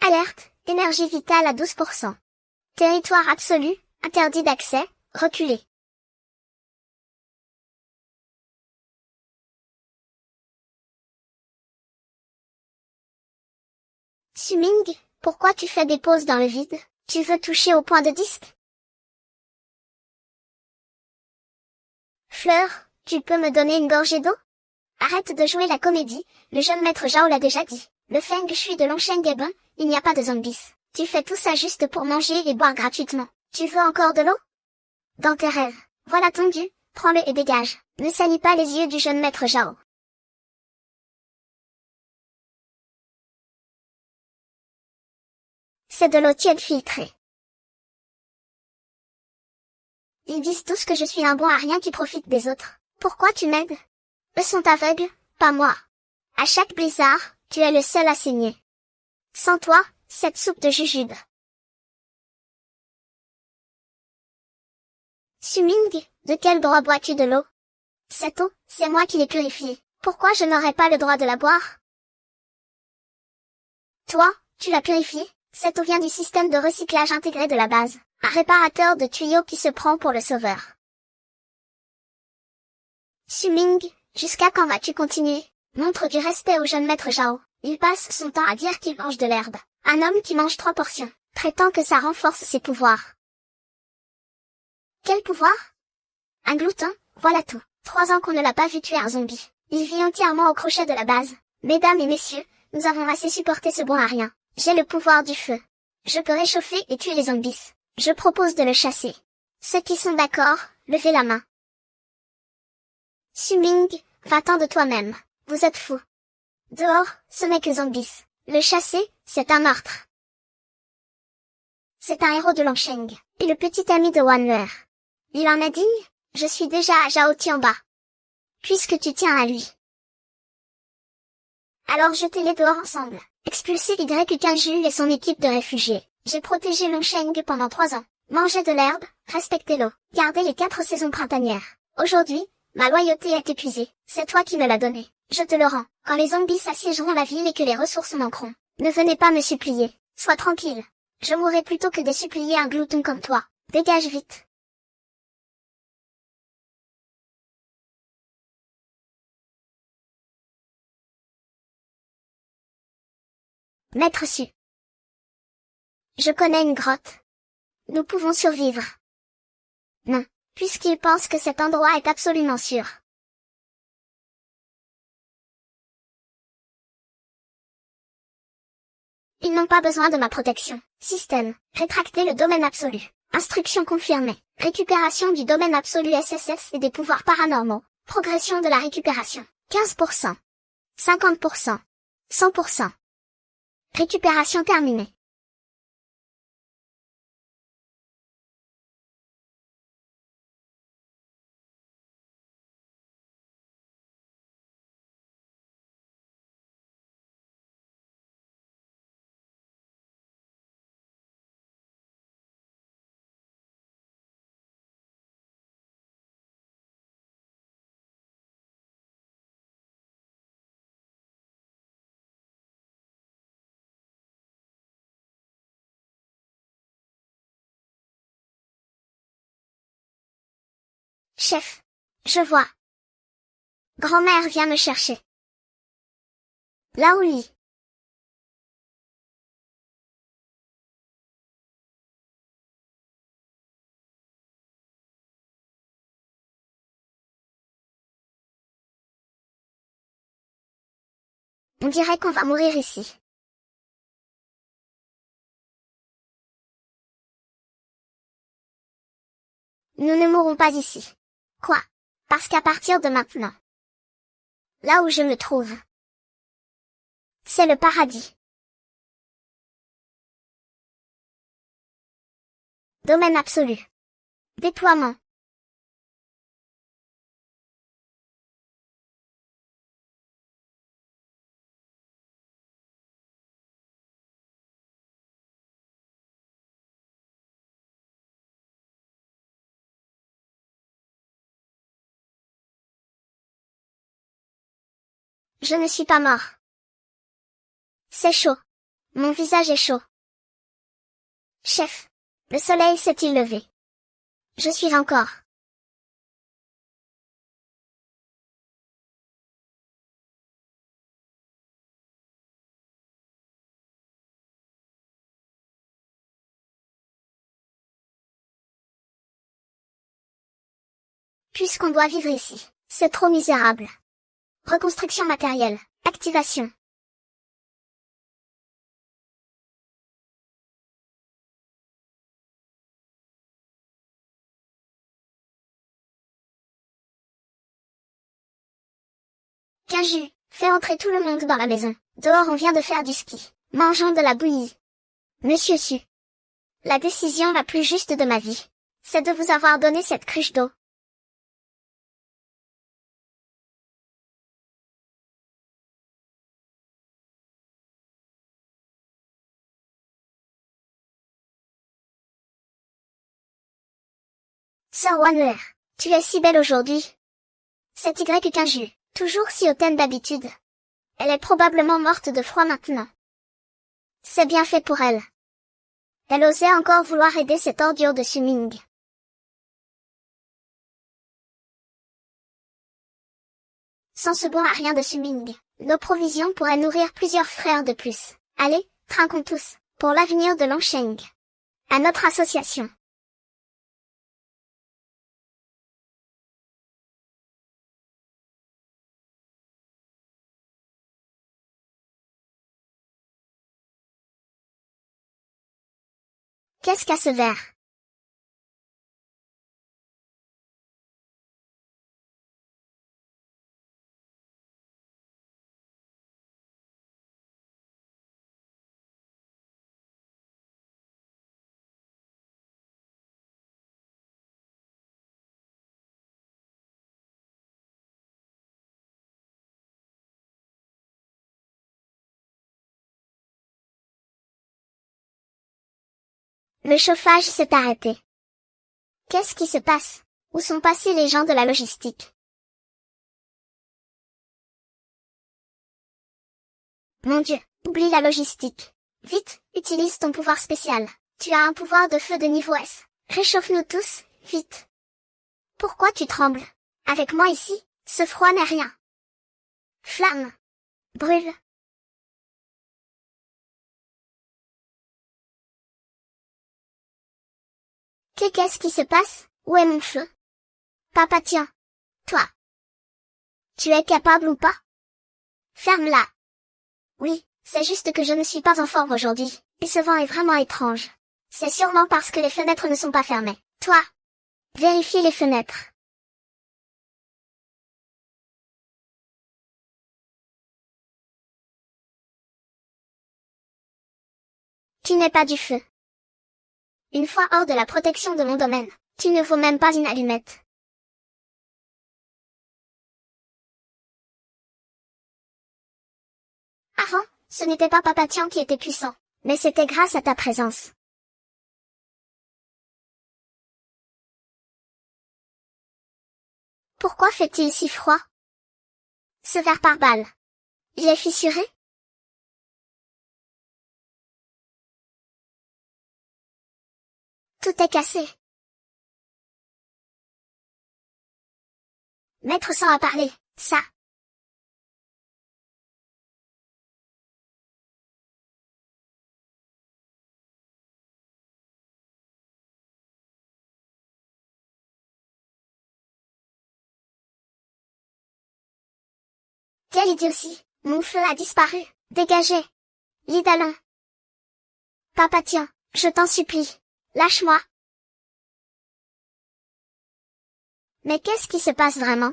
Alerte, énergie vitale à 12%. Territoire absolu, interdit d'accès, reculé. Suming, pourquoi tu fais des pauses dans le vide? Tu veux toucher au point de disque? Fleur, tu peux me donner une gorgée d'eau? Arrête de jouer la comédie, le jeune maître Zhao l'a déjà dit. Le feng shui de Longsheng est bon, il n'y a pas de zombies. Tu fais tout ça juste pour manger et boire gratuitement. Tu veux encore de l'eau? Dans tes rêves. Voilà ton dieu, prends-le et dégage. Ne salis pas les yeux du jeune maître Zhao. C'est de l'eau tiède filtrée. Ils disent tous que je suis un bon à rien qui profite des autres. Pourquoi tu m'aides? Eux sont aveugles, pas moi. À chaque blizzard, tu es le seul à saigner. Sans toi, cette soupe de jujube. Suming, de quel droit bois-tu de l'eau? Cette eau, c'est moi qui l'ai purifiée. Pourquoi je n'aurais pas le droit de la boire? Toi, tu l'as purifiée? Cette eau vient du système de recyclage intégré de la base. Un réparateur de tuyaux qui se prend pour le sauveur. Suming, jusqu'à quand vas-tu continuer? Montre du respect au jeune maître Zhao. Il passe son temps à dire qu'il mange de l'herbe. Un homme qui mange 3 portions, prétend que ça renforce ses pouvoirs. Quel pouvoir? Un glouton, voilà tout. 3 ans qu'on ne l'a pas vu tuer un zombie. Il vit entièrement au crochet de la base. Mesdames et messieurs, nous avons assez supporté ce bon à rien. J'ai le pouvoir du feu. Je peux réchauffer et tuer les zombies. Je propose de le chasser. Ceux qui sont d'accord, levez la main. Suming, va-t'en de toi-même. Vous êtes fous. Dehors, ce n'est que zombies. Le chasser, c'est un meurtre. C'est un héros de Longsheng, et le petit ami de Wanler. Il en est digne? Je suis déjà à Zhao Tianba. Puisque tu tiens à lui. Alors jetez-les dehors ensemble. Expulsez YQKJU et son équipe de réfugiés. J'ai protégé Longsheng pendant 3 ans. Mangez de l'herbe, respectez l'eau, gardez les 4 saisons printanières. Aujourd'hui, ma loyauté est épuisée. C'est toi qui me l'as donnée. Je te le rends. Quand les zombies assiégeront la ville et que les ressources manqueront, ne venez pas me supplier. Sois tranquille. Je mourrai plutôt que de supplier un glouton comme toi. Dégage vite. Maître Su. Je connais une grotte. Nous pouvons survivre. Non, puisqu'il pense que cet endroit est absolument sûr. Ils n'ont pas besoin de ma protection. Système. Rétracter le domaine absolu. Instruction confirmée. Récupération du domaine absolu SSS et des pouvoirs paranormaux. Progression de la récupération. 15%. 50%. 100%. Récupération terminée. Chef. Je vois. Grand-mère vient me chercher. Là où lit. On dirait qu'on va mourir ici. Nous ne mourrons pas ici. Quoi? Parce qu'à partir de maintenant, là où je me trouve, c'est le paradis. Domaine absolu. Déploiement. Je ne suis pas mort. C'est chaud. Mon visage est chaud. Chef, le soleil s'est-il levé? Je suis encore. Puisqu'on doit vivre ici, c'est trop misérable. Reconstruction matérielle, activation. Quinju, fais entrer tout le monde dans la maison. Dehors on vient de faire du ski, mangeant de la bouillie. Monsieur Su. La décision la plus juste de ma vie, c'est de vous avoir donné cette cruche d'eau. Sœur Wanler, tu es si belle aujourd'hui. C'est Y toujours si hautaine d'habitude. Elle est probablement morte de froid maintenant. C'est bien fait pour elle. Elle osait encore vouloir aider cette ordure de Suming. Sans ce bon à rien de Suming, nos provisions pourraient nourrir plusieurs frères de plus. Allez, trinquons tous, pour l'avenir de Longsheng. À notre association. Qu'est-ce qu'à ce verre? Le chauffage s'est arrêté. Qu'est-ce qui se passe? Où sont passés les gens de la logistique? Mon Dieu, oublie la logistique. Vite, utilise ton pouvoir spécial. Tu as un pouvoir de feu de niveau S. Réchauffe-nous tous, vite. Pourquoi tu trembles? Avec moi ici, ce froid n'est rien. Flamme. Brûle. Qu'est-ce qui se passe? Où est mon feu? Papa tiens. Toi. Tu es capable ou pas? Ferme-la. Oui, c'est juste que je ne suis pas en forme aujourd'hui, et ce vent est vraiment étrange. C'est sûrement parce que les fenêtres ne sont pas fermées. Toi. Vérifie les fenêtres. Tu n'es pas du feu. Une fois hors de la protection de mon domaine, tu ne vaux même pas une allumette. Avant, ce n'était pas Papa Tian qui était puissant, mais c'était grâce à ta présence. Pourquoi fait-il si froid? Ce verre par balle. Il est fissuré? Tout est cassé. Maître Sang a parlé, ça. Quelle idiotie, mon feu a disparu, dégagez. Lidalon. Papa Tian, je t'en supplie, lâche-moi. Mais qu'est-ce qui se passe vraiment?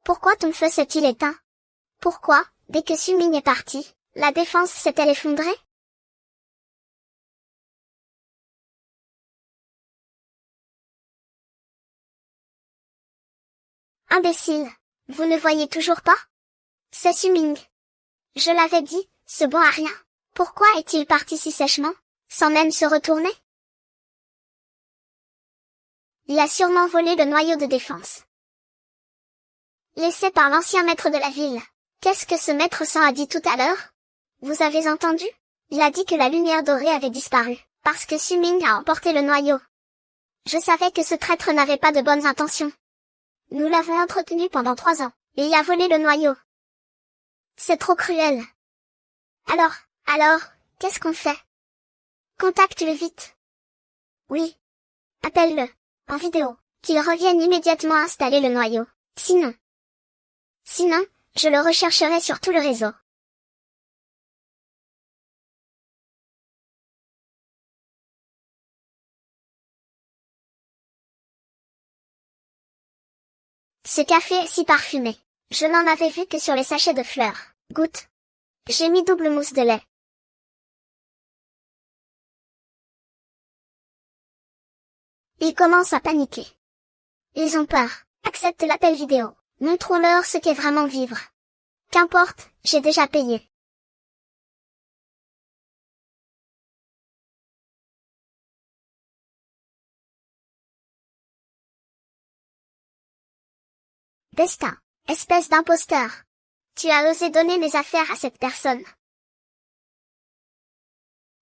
Pourquoi ton feu s'est-il éteint? Pourquoi, dès que Suming est parti, la défense s'est-elle effondrée? Imbécile. Vous ne voyez toujours pas? C'est Suming. Je l'avais dit, ce bon à rien. Pourquoi est-il parti si sèchement, sans même se retourner? Il a sûrement volé le noyau de défense. Laissé par l'ancien maître de la ville. Qu'est-ce que ce maître sang a dit tout à l'heure? Vous avez entendu? Il a dit que la lumière dorée avait disparu, parce que Suming a emporté le noyau. Je savais que ce traître n'avait pas de bonnes intentions. Nous l'avons entretenu pendant 3 ans, et il a volé le noyau. C'est trop cruel. Alors, qu'est-ce qu'on fait? Contacte-le vite. Oui. Appelle-le, en vidéo, qu'il revienne immédiatement installer le noyau. Sinon, je le rechercherai sur tout le réseau. Ce café est si parfumé. Je n'en avais vu que sur les sachets de fleurs. Goûte. J'ai mis double mousse de lait. Ils commencent à paniquer. Ils ont peur. Accepte l'appel vidéo. Montrons-leur ce qu'est vraiment vivre. Qu'importe, j'ai déjà payé. Destin. Espèce d'imposteur. Tu as osé donner mes affaires à cette personne.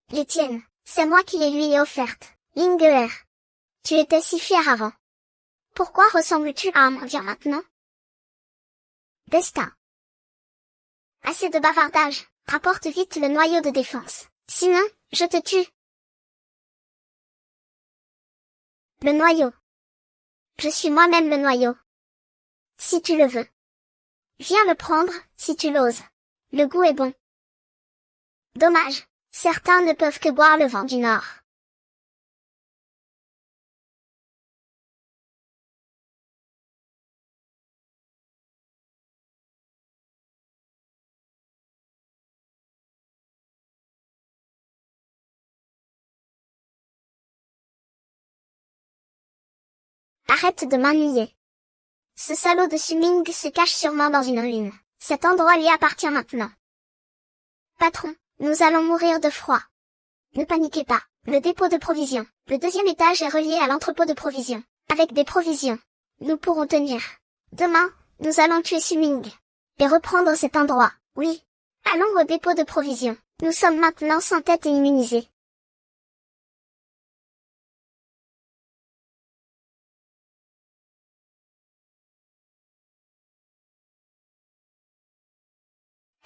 Les tiennes, c'est moi qui les lui ai offertes. Lingeer. Tu étais si fier avant. Pourquoi ressembles-tu à un mendiant maintenant? Destin. Assez de bavardage. Rapporte vite le noyau de défense. Sinon, je te tue. Le noyau. Je suis moi-même le noyau. Si tu le veux. Viens le prendre, si tu l'oses. Le goût est bon. Dommage. Certains ne peuvent que boire le vent du Nord. Arrête de m'ennuyer. Ce salaud de Suming se cache sûrement dans une ruine. Cet endroit lui appartient maintenant. Patron, nous allons mourir de froid. Ne paniquez pas. Le dépôt de provisions. Le 2e étage est relié à l'entrepôt de provisions. Avec des provisions, nous pourrons tenir. Demain, nous allons tuer Suming. Et reprendre cet endroit. Oui. Allons au dépôt de provisions. Nous sommes maintenant sans tête et immunisés.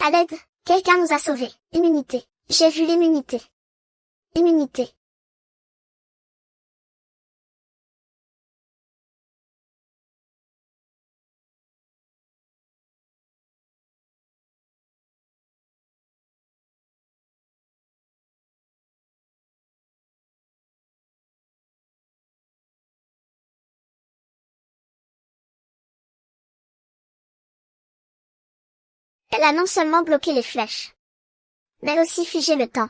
À l'aide, quelqu'un nous a sauvés. Immunité. J'ai vu l'immunité. Immunité. Elle a non seulement bloqué les flèches, mais aussi figé le temps.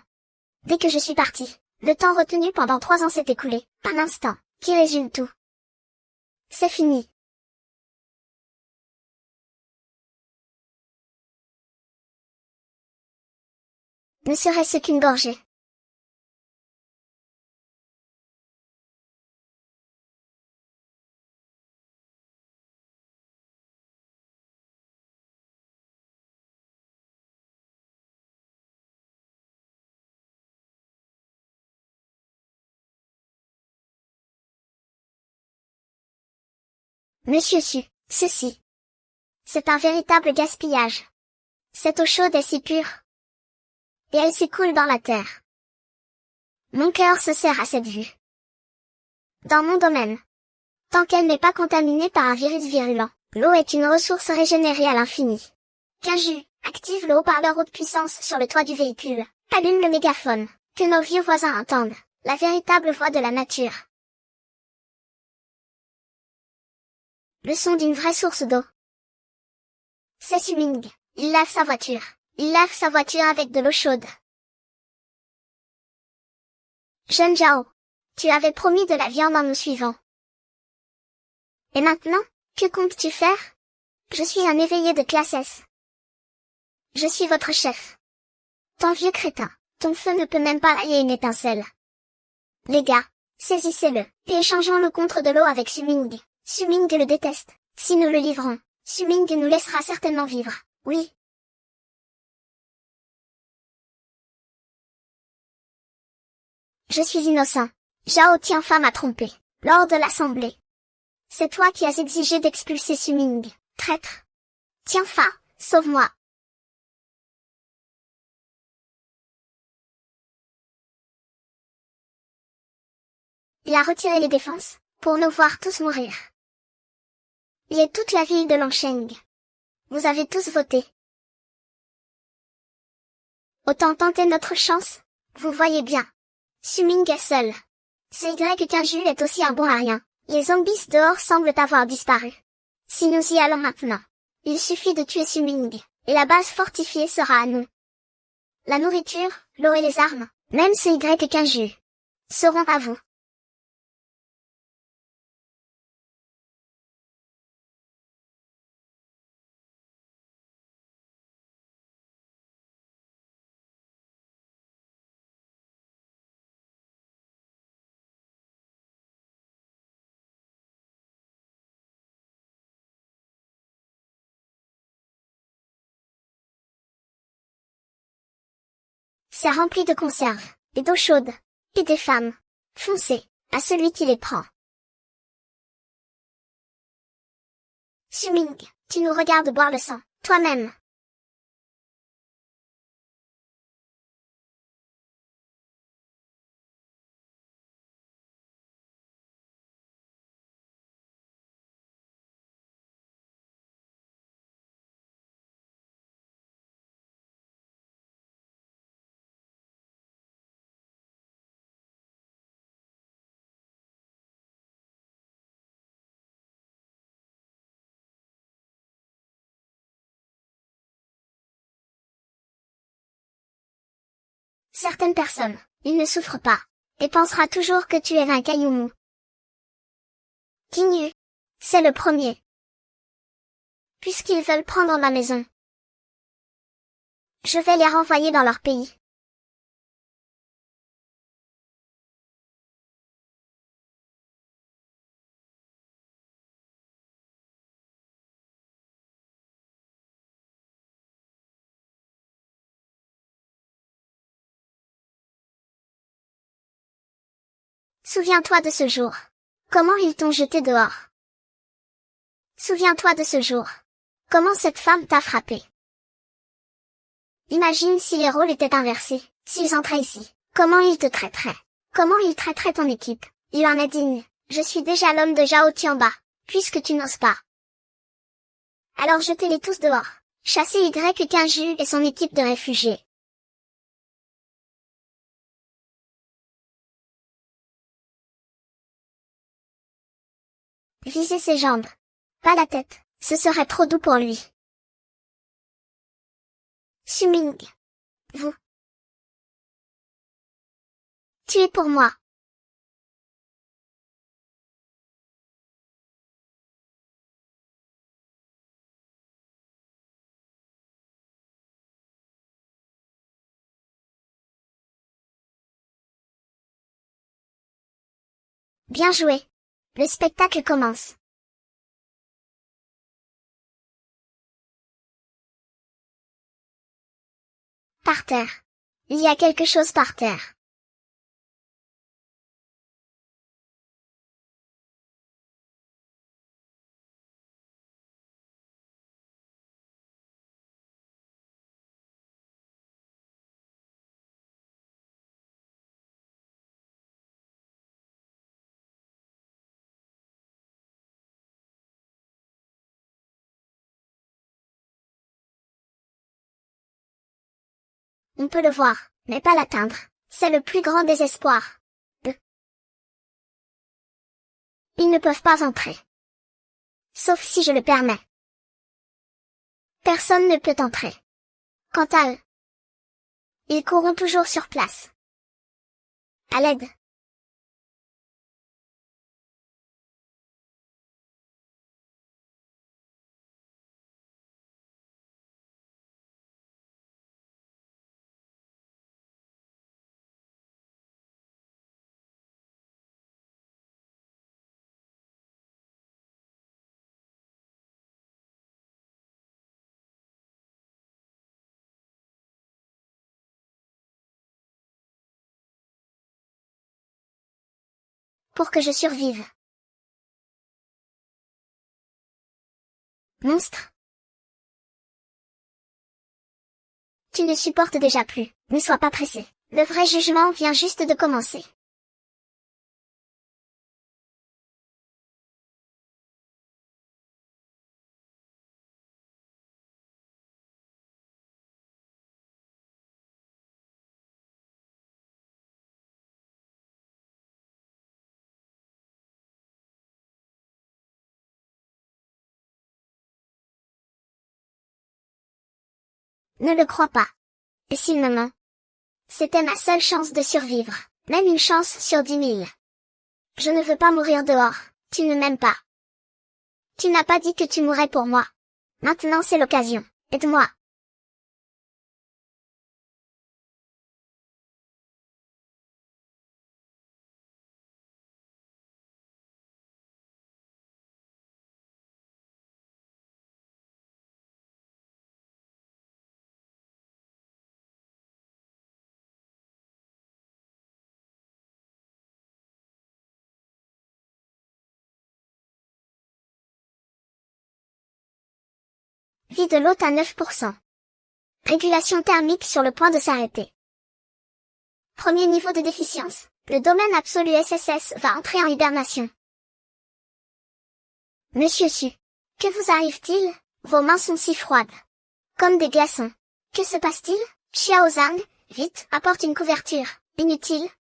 Dès que je suis parti, le temps retenu pendant 3 ans s'est écoulé, un instant, qui résume tout. C'est fini. Ne serait-ce qu'une gorgée. Monsieur Su, ceci. C'est un véritable gaspillage. Cette eau chaude est si pure. Et elle s'écoule dans la terre. Mon cœur se serre à cette vue. Dans mon domaine. Tant qu'elle n'est pas contaminée par un virus virulent, l'eau est une ressource régénérée à l'infini. Quinju, active le haut-parleur haute puissance sur le toit du véhicule. Allume le mégaphone. Que nos vieux voisins entendent. La véritable voix de la nature. Le son d'une vraie source d'eau. C'est Suming. Il lave sa voiture. Il lave sa voiture avec de l'eau chaude. Jeune Zhao. Tu avais promis de la viande en nous suivant. Et maintenant, Que comptes-tu faire? Je suis un éveillé de classe S. Je suis votre chef. Ton vieux crétin, ton feu ne peut même pas rayer une étincelle. Les gars, saisissez-le, et échangeons-le contre de l'eau avec Suming. Suming le déteste. Si nous le livrons, Suming nous laissera certainement vivre. Oui. Je suis innocent. Zhao Tianfa m'a trompé. Lors de l'assemblée. C'est toi qui as exigé d'expulser Suming. Traître. Tianfa, sauve-moi. Il a retiré les défenses, pour nous voir tous mourir. Il est toute la ville de Longsheng. Vous avez tous voté. Autant tenter notre chance, vous voyez bien. Suming est seul. Y Kinju est aussi un bon à rien. Les zombies dehors semblent avoir disparu. Si nous y allons maintenant, il suffit de tuer Suming, et la base fortifiée sera à nous. La nourriture, l'eau et les armes, même Y Kinju, seront à vous. C'est rempli de conserves, et d'eau chaude, et des femmes. Foncez, à celui qui les prend. Suming, tu nous regardes boire le sang, toi-même. Certaines personnes, il ne souffre pas, et pensera toujours que tu es un caillou mou. Kinyu, c'est le premier. Puisqu'ils veulent prendre ma maison, je vais les renvoyer dans leur pays. Souviens-toi de ce jour. Comment ils t'ont jeté dehors. Souviens-toi de ce jour. Comment cette femme t'a frappé. Imagine si les rôles étaient inversés, s'ils entraient ici. Comment ils te traiteraient. Comment ils traiteraient ton équipe. Il en est digne. Je suis déjà l'homme de Zhao Tianba, puisque tu n'oses pas. Alors jetez-les tous dehors. Chassez Y et son équipe de réfugiés. Visez ses jambes. Pas la tête, ce serait trop doux pour lui. Suming. Vous. Tu es pour moi. Bien joué. Le spectacle commence. Par terre. Il y a quelque chose par terre. On peut le voir, mais pas l'atteindre. C'est le plus grand désespoir. Ils ne peuvent pas entrer. Sauf si je le permets. Personne ne peut entrer. Quant à eux, ils courront toujours sur place. À l'aide. pour que je survive. Monstre. Tu ne supportes déjà plus, ne sois pas pressé. Le vrai jugement vient juste de commencer. Ne le crois pas. Et s'il me ment? C'était ma seule chance de survivre, même une chance sur 10 000. Je ne veux pas mourir dehors, tu ne m'aimes pas. Tu n'as pas dit que tu mourrais pour moi. Maintenant c'est l'occasion, aide-moi. Vie de l'hôte à 9%. Régulation thermique sur le point de s'arrêter. Premier niveau de déficience. Le domaine absolu SSS va entrer en hibernation. Monsieur Su. Que vous arrive-t-il? Vos mains sont si froides. Comme des glaçons. Que se passe-t-il? Xiao Zhang, vite, apporte une couverture. Inutile.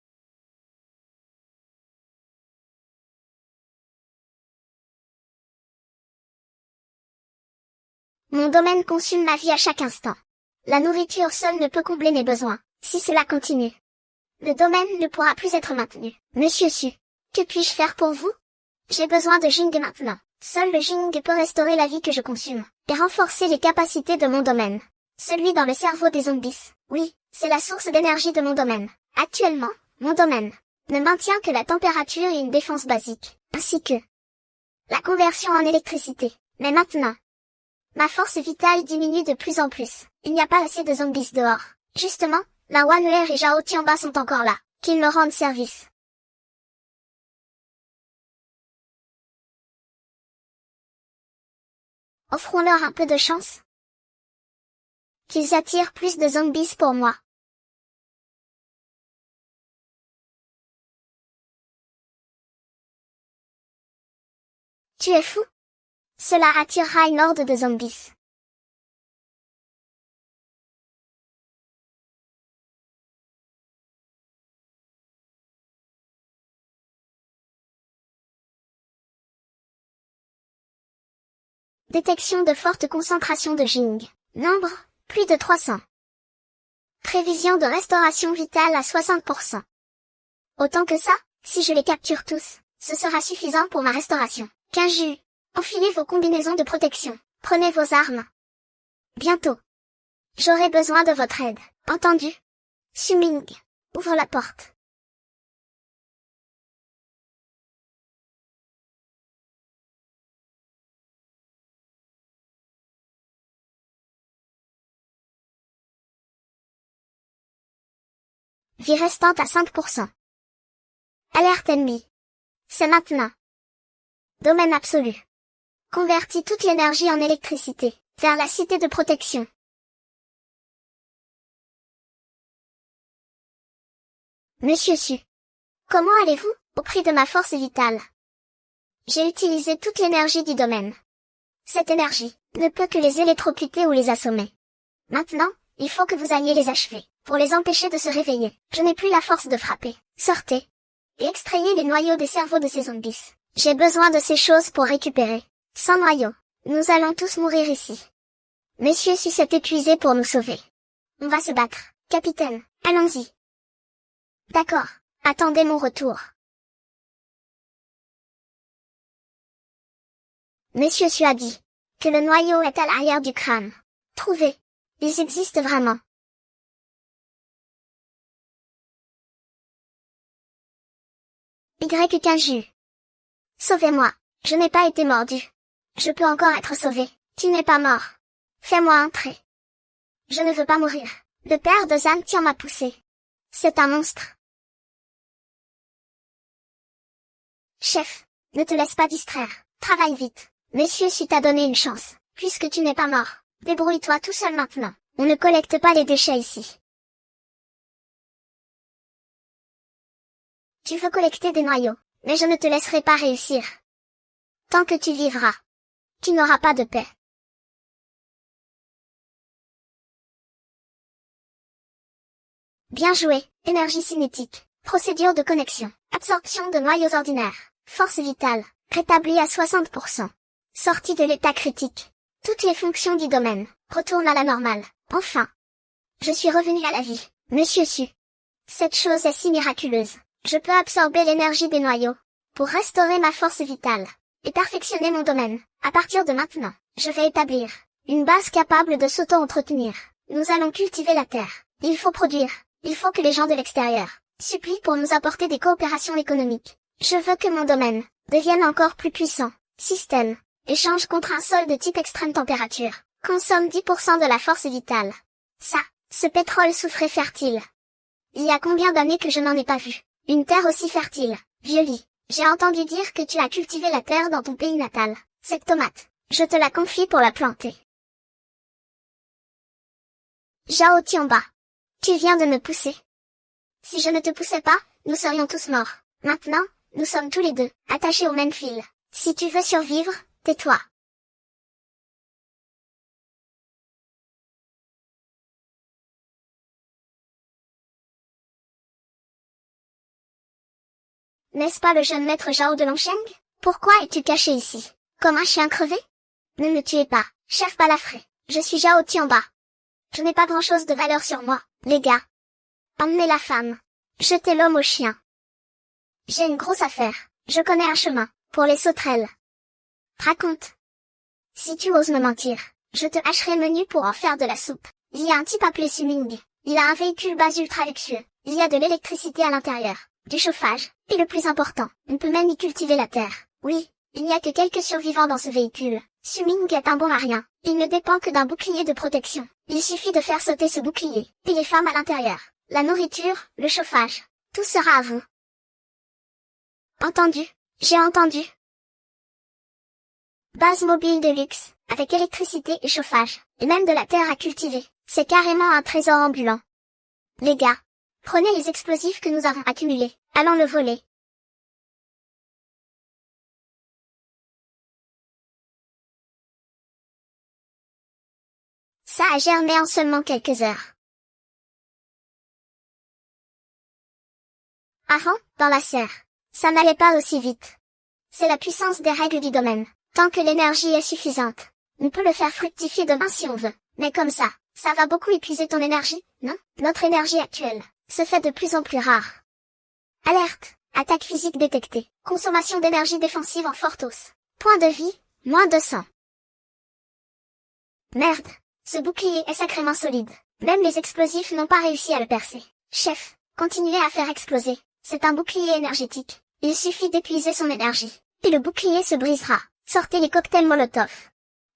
Mon domaine consume ma vie à chaque instant. La nourriture seule ne peut combler mes besoins, si cela continue. Le domaine ne pourra plus être maintenu. Monsieur Su, que puis-je faire pour vous? J'ai besoin de Jing maintenant. Seul le Jing peut restaurer la vie que je consume, et renforcer les capacités de mon domaine. Celui dans le cerveau des zombies. Oui, c'est la source d'énergie de mon domaine. Actuellement, mon domaine ne maintient que la température et une défense basique, ainsi que la conversion en électricité. Mais maintenant, ma force vitale diminue de plus en plus. Il n'y a pas assez de zombies dehors. Justement, la Wanler et Zhao Tianba sont encore là. Qu'ils me rendent service. Offrons-leur un peu de chance. Qu'ils attirent plus de zombies pour moi. Tu es fou? Cela attirera une horde de zombies. Détection de forte concentration de Jing. Nombre, plus de 300. Prévision de restauration vitale à 60%. Autant que ça, si je les capture tous, ce sera suffisant pour ma restauration. 15 jus. Enfilez vos combinaisons de protection. Prenez vos armes. Bientôt. J'aurai besoin de votre aide. Entendu? Xuming. Ouvre la porte. Vie restante à 5%. Alerte ennemie. C'est maintenant. Domaine absolu. Convertis toute l'énergie en électricité, vers la cité de protection. Monsieur Su. Comment allez-vous, au prix de ma force vitale? J'ai utilisé toute l'énergie du domaine. Cette énergie ne peut que les électrocuter ou les assommer. Maintenant, il faut que vous alliez les achever, pour les empêcher de se réveiller. Je n'ai plus la force de frapper. Sortez. Et extrayez les noyaux des cerveaux de ces zombies. J'ai besoin de ces choses pour récupérer. Sans noyaux, nous allons tous mourir ici. Monsieur Su s'est épuisé pour nous sauver. On va se battre. Capitaine, allons-y. D'accord. Attendez mon retour. Monsieur Su a dit que le noyau est à l'arrière du crâne. Trouvez. Ils existent vraiment. Y15Ju. Sauvez-moi. Je n'ai pas été mordu. Je peux encore être sauvé. Tu n'es pas mort. Fais-moi entrer. Je ne veux pas mourir. Le père de Zhang Tian m'a poussé. C'est un monstre. Chef, ne te laisse pas distraire. Travaille vite. Monsieur Su t'a donné une chance. Puisque tu n'es pas mort, débrouille-toi tout seul maintenant. On ne collecte pas les déchets ici. Tu veux collecter des noyaux, mais je ne te laisserai pas réussir. Tant que tu vivras, tu n'auras pas de paix. Bien joué, énergie cinétique, procédure de connexion, absorption de noyaux ordinaires, force vitale, rétablie à 60%. Sortie de l'état critique. Toutes les fonctions du domaine retournent à la normale. Enfin, je suis revenu à la vie, Monsieur Su. Cette chose est si miraculeuse. Je peux absorber l'énergie des noyaux pour restaurer ma force vitale et perfectionner mon domaine. À partir de maintenant, je vais établir une base capable de s'auto-entretenir. Nous allons cultiver la terre. Il faut produire. Il faut que les gens de l'extérieur supplient pour nous apporter des coopérations économiques. Je veux que mon domaine devienne encore plus puissant. Système. Échange contre un sol de type extrême température. Consomme 10% de la force vitale. Ça, ce pétrole souffrait fertile. Il y a combien d'années que je n'en ai pas vu une terre aussi fertile. Violi, j'ai entendu dire que tu as cultivé la terre dans ton pays natal. Cette tomate, je te la confie pour la planter. Zhao Tianba, tu viens de me pousser. Si je ne te poussais pas, nous serions tous morts. Maintenant, nous sommes tous les deux, attachés au même fil. Si tu veux survivre, tais-toi. N'est-ce pas le jeune maître Zhao de Longsheng? Pourquoi es-tu caché ici? Comme un chien crevé? Ne me tuez pas, chef balafré. Je suis Zhao Tianba. Je n'ai pas grand-chose de valeur sur moi, les gars. Emmenez la femme. Jetez l'homme au chien. J'ai une grosse affaire. Je connais un chemin, pour les sauterelles. Raconte. Si tu oses me mentir, je te hacherai menu pour en faire de la soupe. Il y a un type appelé Suming. Il a un véhicule base ultra luxueux. Il y a de l'électricité à l'intérieur, du chauffage, et le plus important, on peut même y cultiver la terre. Oui, il n'y a que quelques survivants dans ce véhicule. Suming est un bon à rien. Il ne dépend que d'un bouclier de protection. Il suffit de faire sauter ce bouclier, et les femmes à l'intérieur. La nourriture, le chauffage, tout sera à vous. Entendu, j'ai entendu. Base mobile de luxe, avec électricité et chauffage, et même de la terre à cultiver. C'est carrément un trésor ambulant. Les gars, prenez les explosifs que nous avons accumulés, allons le voler. Ça a germé en seulement quelques heures. Avant, dans la serre, ça n'allait pas aussi vite. C'est la puissance des règles du domaine. Tant que l'énergie est suffisante, on peut le faire fructifier demain si on veut. Mais comme ça va beaucoup épuiser ton énergie, non? Notre énergie actuelle se fait de plus en plus rare. Alerte, attaque physique détectée, consommation d'énergie défensive en forte hausse. Point de vie, moins 200. Merde, ce bouclier est sacrément solide. Même les explosifs n'ont pas réussi à le percer. Chef, continuez à faire exploser. C'est un bouclier énergétique. Il suffit d'épuiser son énergie, et le bouclier se brisera. Sortez les cocktails Molotov.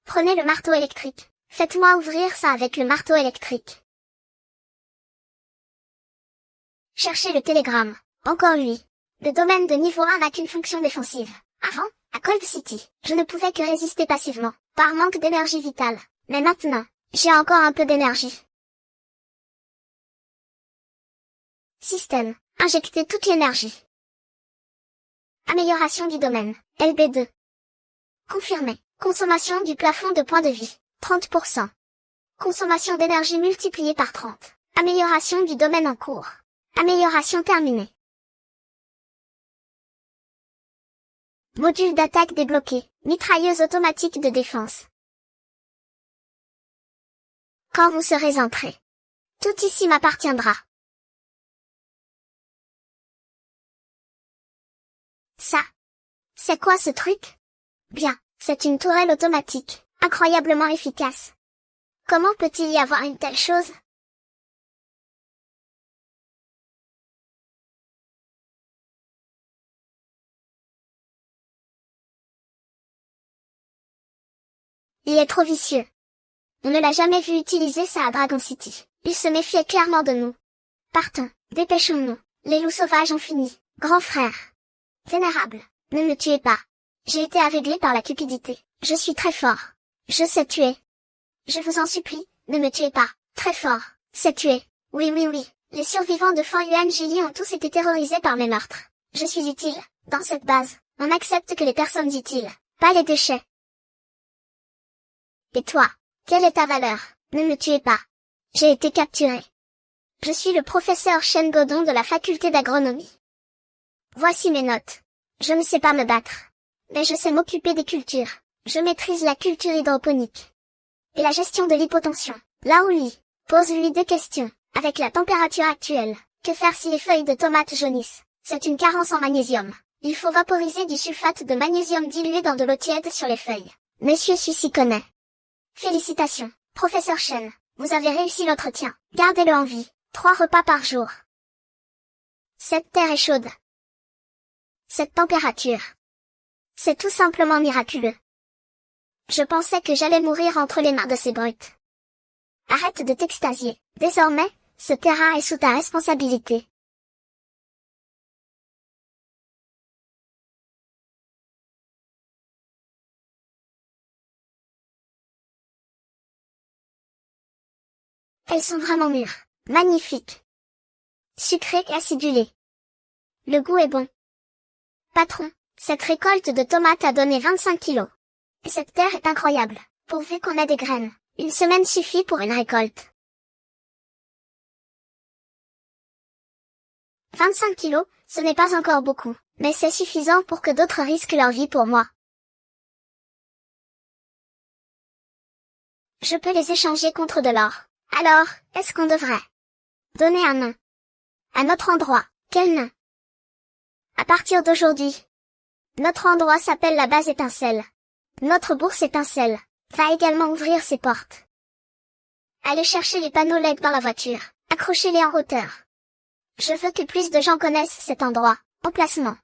Prenez le marteau électrique. Faites-moi ouvrir ça avec le marteau électrique. Cherchez le télégramme. Encore lui. Le domaine de niveau 1 n'a qu'une fonction défensive. Avant, à Cold City, je ne pouvais que résister passivement, par manque d'énergie vitale. Mais maintenant, j'ai encore un peu d'énergie. Système. Injecter toute l'énergie. Amélioration du domaine. LB2. Confirmé. Consommation du plafond de points de vie. 30%. Consommation d'énergie multipliée par 30. Amélioration du domaine en cours. Amélioration terminée. Module d'attaque débloqué. Mitrailleuse automatique de défense. Quand vous serez entré, tout ici m'appartiendra. Ça. C'est quoi ce truc? Bien, c'est une tourelle automatique, incroyablement efficace. Comment peut-il y avoir une telle chose? Il est trop vicieux. On ne l'a jamais vu utiliser ça à Dragon City. Il se méfiait clairement de nous. Partons, dépêchons-nous. Les loups sauvages ont fini. Grand frère. Vénérable, Ne me tuez pas. J'ai été aveuglé par la cupidité. Je suis très fort. Je sais tuer. Je vous en supplie, ne me tuez pas. Très fort. C'est tuer. Oui, oui, oui. Les survivants de Fort Yuan-Jili ont tous été terrorisés par mes meurtres. Je suis utile. Dans cette base, on accepte que les personnes utiles, pas les déchets. Et toi, quelle est ta valeur? Ne me tuez pas. J'ai été capturé. Je suis le professeur Shen Godon de la faculté d'agronomie. Voici mes notes. Je ne sais pas me battre. Mais je sais m'occuper des cultures. Je maîtrise la culture hydroponique. Et la gestion de l'hypotension. Laouli, pose-lui 2 questions. Avec la température actuelle, que faire si les feuilles de tomates jaunissent? C'est une carence en magnésium. Il faut vaporiser du sulfate de magnésium dilué dans de l'eau tiède sur les feuilles. Monsieur s'y connaît. Félicitations, professeur Shen. Vous avez réussi l'entretien. Gardez-le en vie. 3 repas par jour. Cette terre est chaude. Cette température. C'est tout simplement miraculeux. Je pensais que j'allais mourir entre les mains de ces brutes. Arrête de t'extasier. Désormais, ce terrain est sous ta responsabilité. Elles sont vraiment mûres. Magnifiques. Sucrées et acidulées. Le goût est bon. Patron, cette récolte de tomates a donné 25 kilos. Et cette terre est incroyable, pourvu qu'on ait des graines. Une semaine suffit pour une récolte. 25 kilos, ce n'est pas encore beaucoup, mais c'est suffisant pour que d'autres risquent leur vie pour moi. Je peux les échanger contre de l'or. Alors, est-ce qu'on devrait donner un nom à notre endroit? Quel nom? À partir d'aujourd'hui, notre endroit s'appelle la base étincelle. Notre bourse étincelle va également ouvrir ses portes. Allez chercher les panneaux LED dans la voiture. Accrochez-les en hauteur. Je veux que plus de gens connaissent cet endroit. Emplacement.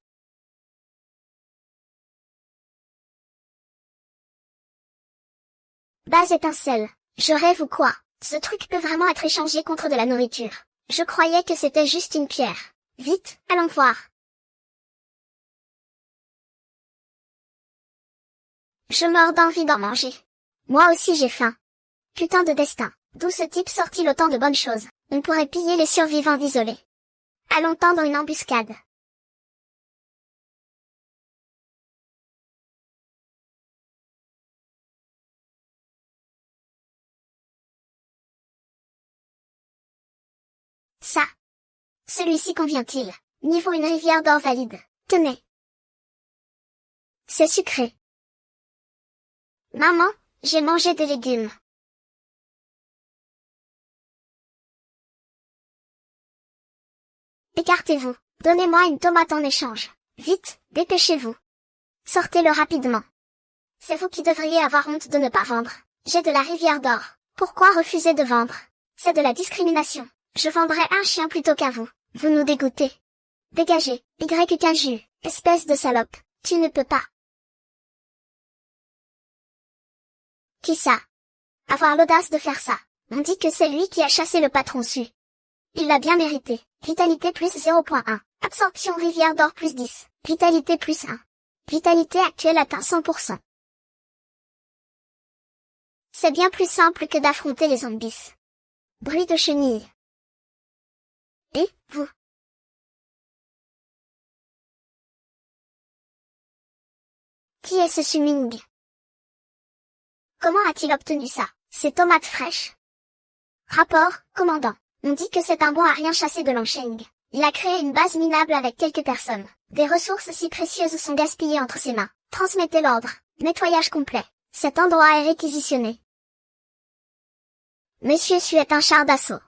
Base étincelle. Je rêve ou quoi? Ce truc peut vraiment être échangé contre de la nourriture. Je croyais que c'était juste une pierre. Vite, allons voir. Je meurs d'envie d'en manger. Moi aussi j'ai faim. Putain de destin. D'où ce type sort-il autant de bonnes choses? On pourrait piller les survivants isolés. Allons tendre une embuscade. Ça. Celui-ci convient-il? Niveau une rivière d'or valide. Tenez. C'est sucré. Maman, j'ai mangé des légumes. Écartez-vous. Donnez-moi une tomate en échange. Vite, dépêchez-vous. Sortez-le rapidement. C'est vous qui devriez avoir honte de ne pas vendre. J'ai de la rivière d'or. Pourquoi refuser de vendre? C'est de la discrimination. Je vendrais un chien plutôt qu'à vous. Vous nous dégoûtez. Dégagez, Y15Ju, espèce de salope. Tu ne peux pas. Qui ça? Avoir l'audace de faire ça. On dit que c'est lui qui a chassé le patron su. Il l'a bien mérité. Vitalité plus 0.1. Absorption rivière d'or plus 10. Vitalité plus 1. Vitalité actuelle atteint 100%. C'est bien plus simple que d'affronter les zombies. Bruit de chenilles. Et, vous? Qui est ce Suming? Comment a-t-il obtenu ça? Ces tomates fraîches. Rapport, commandant. On dit que c'est un bon à rien chassé de Langsheng. Il a créé une base minable avec quelques personnes. Des ressources si précieuses sont gaspillées entre ses mains. Transmettez l'ordre. Nettoyage complet. Cet endroit est réquisitionné. Monsieur Su est un char d'assaut.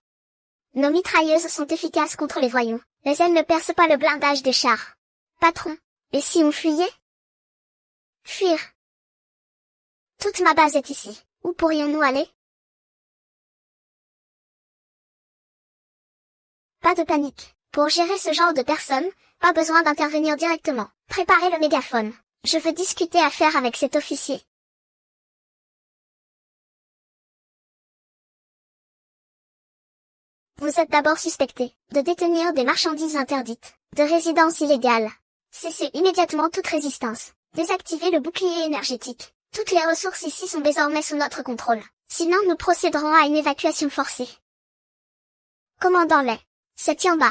Nos mitrailleuses sont efficaces contre les voyous, mais elles ne percent pas le blindage des chars. Patron, et si on fuyait? Fuir. Toute ma base est ici. Où pourrions-nous aller? Pas de panique. Pour gérer ce genre de personnes, pas besoin d'intervenir directement. Préparez le mégaphone. Je veux discuter affaire avec cet officier. Vous êtes d'abord suspecté de détenir des marchandises interdites, de résidence illégale. Cessez immédiatement toute résistance. Désactivez le bouclier énergétique. Toutes les ressources ici sont désormais sous notre contrôle. Sinon nous procéderons à une évacuation forcée. Commandant Lei. C'est Tianba.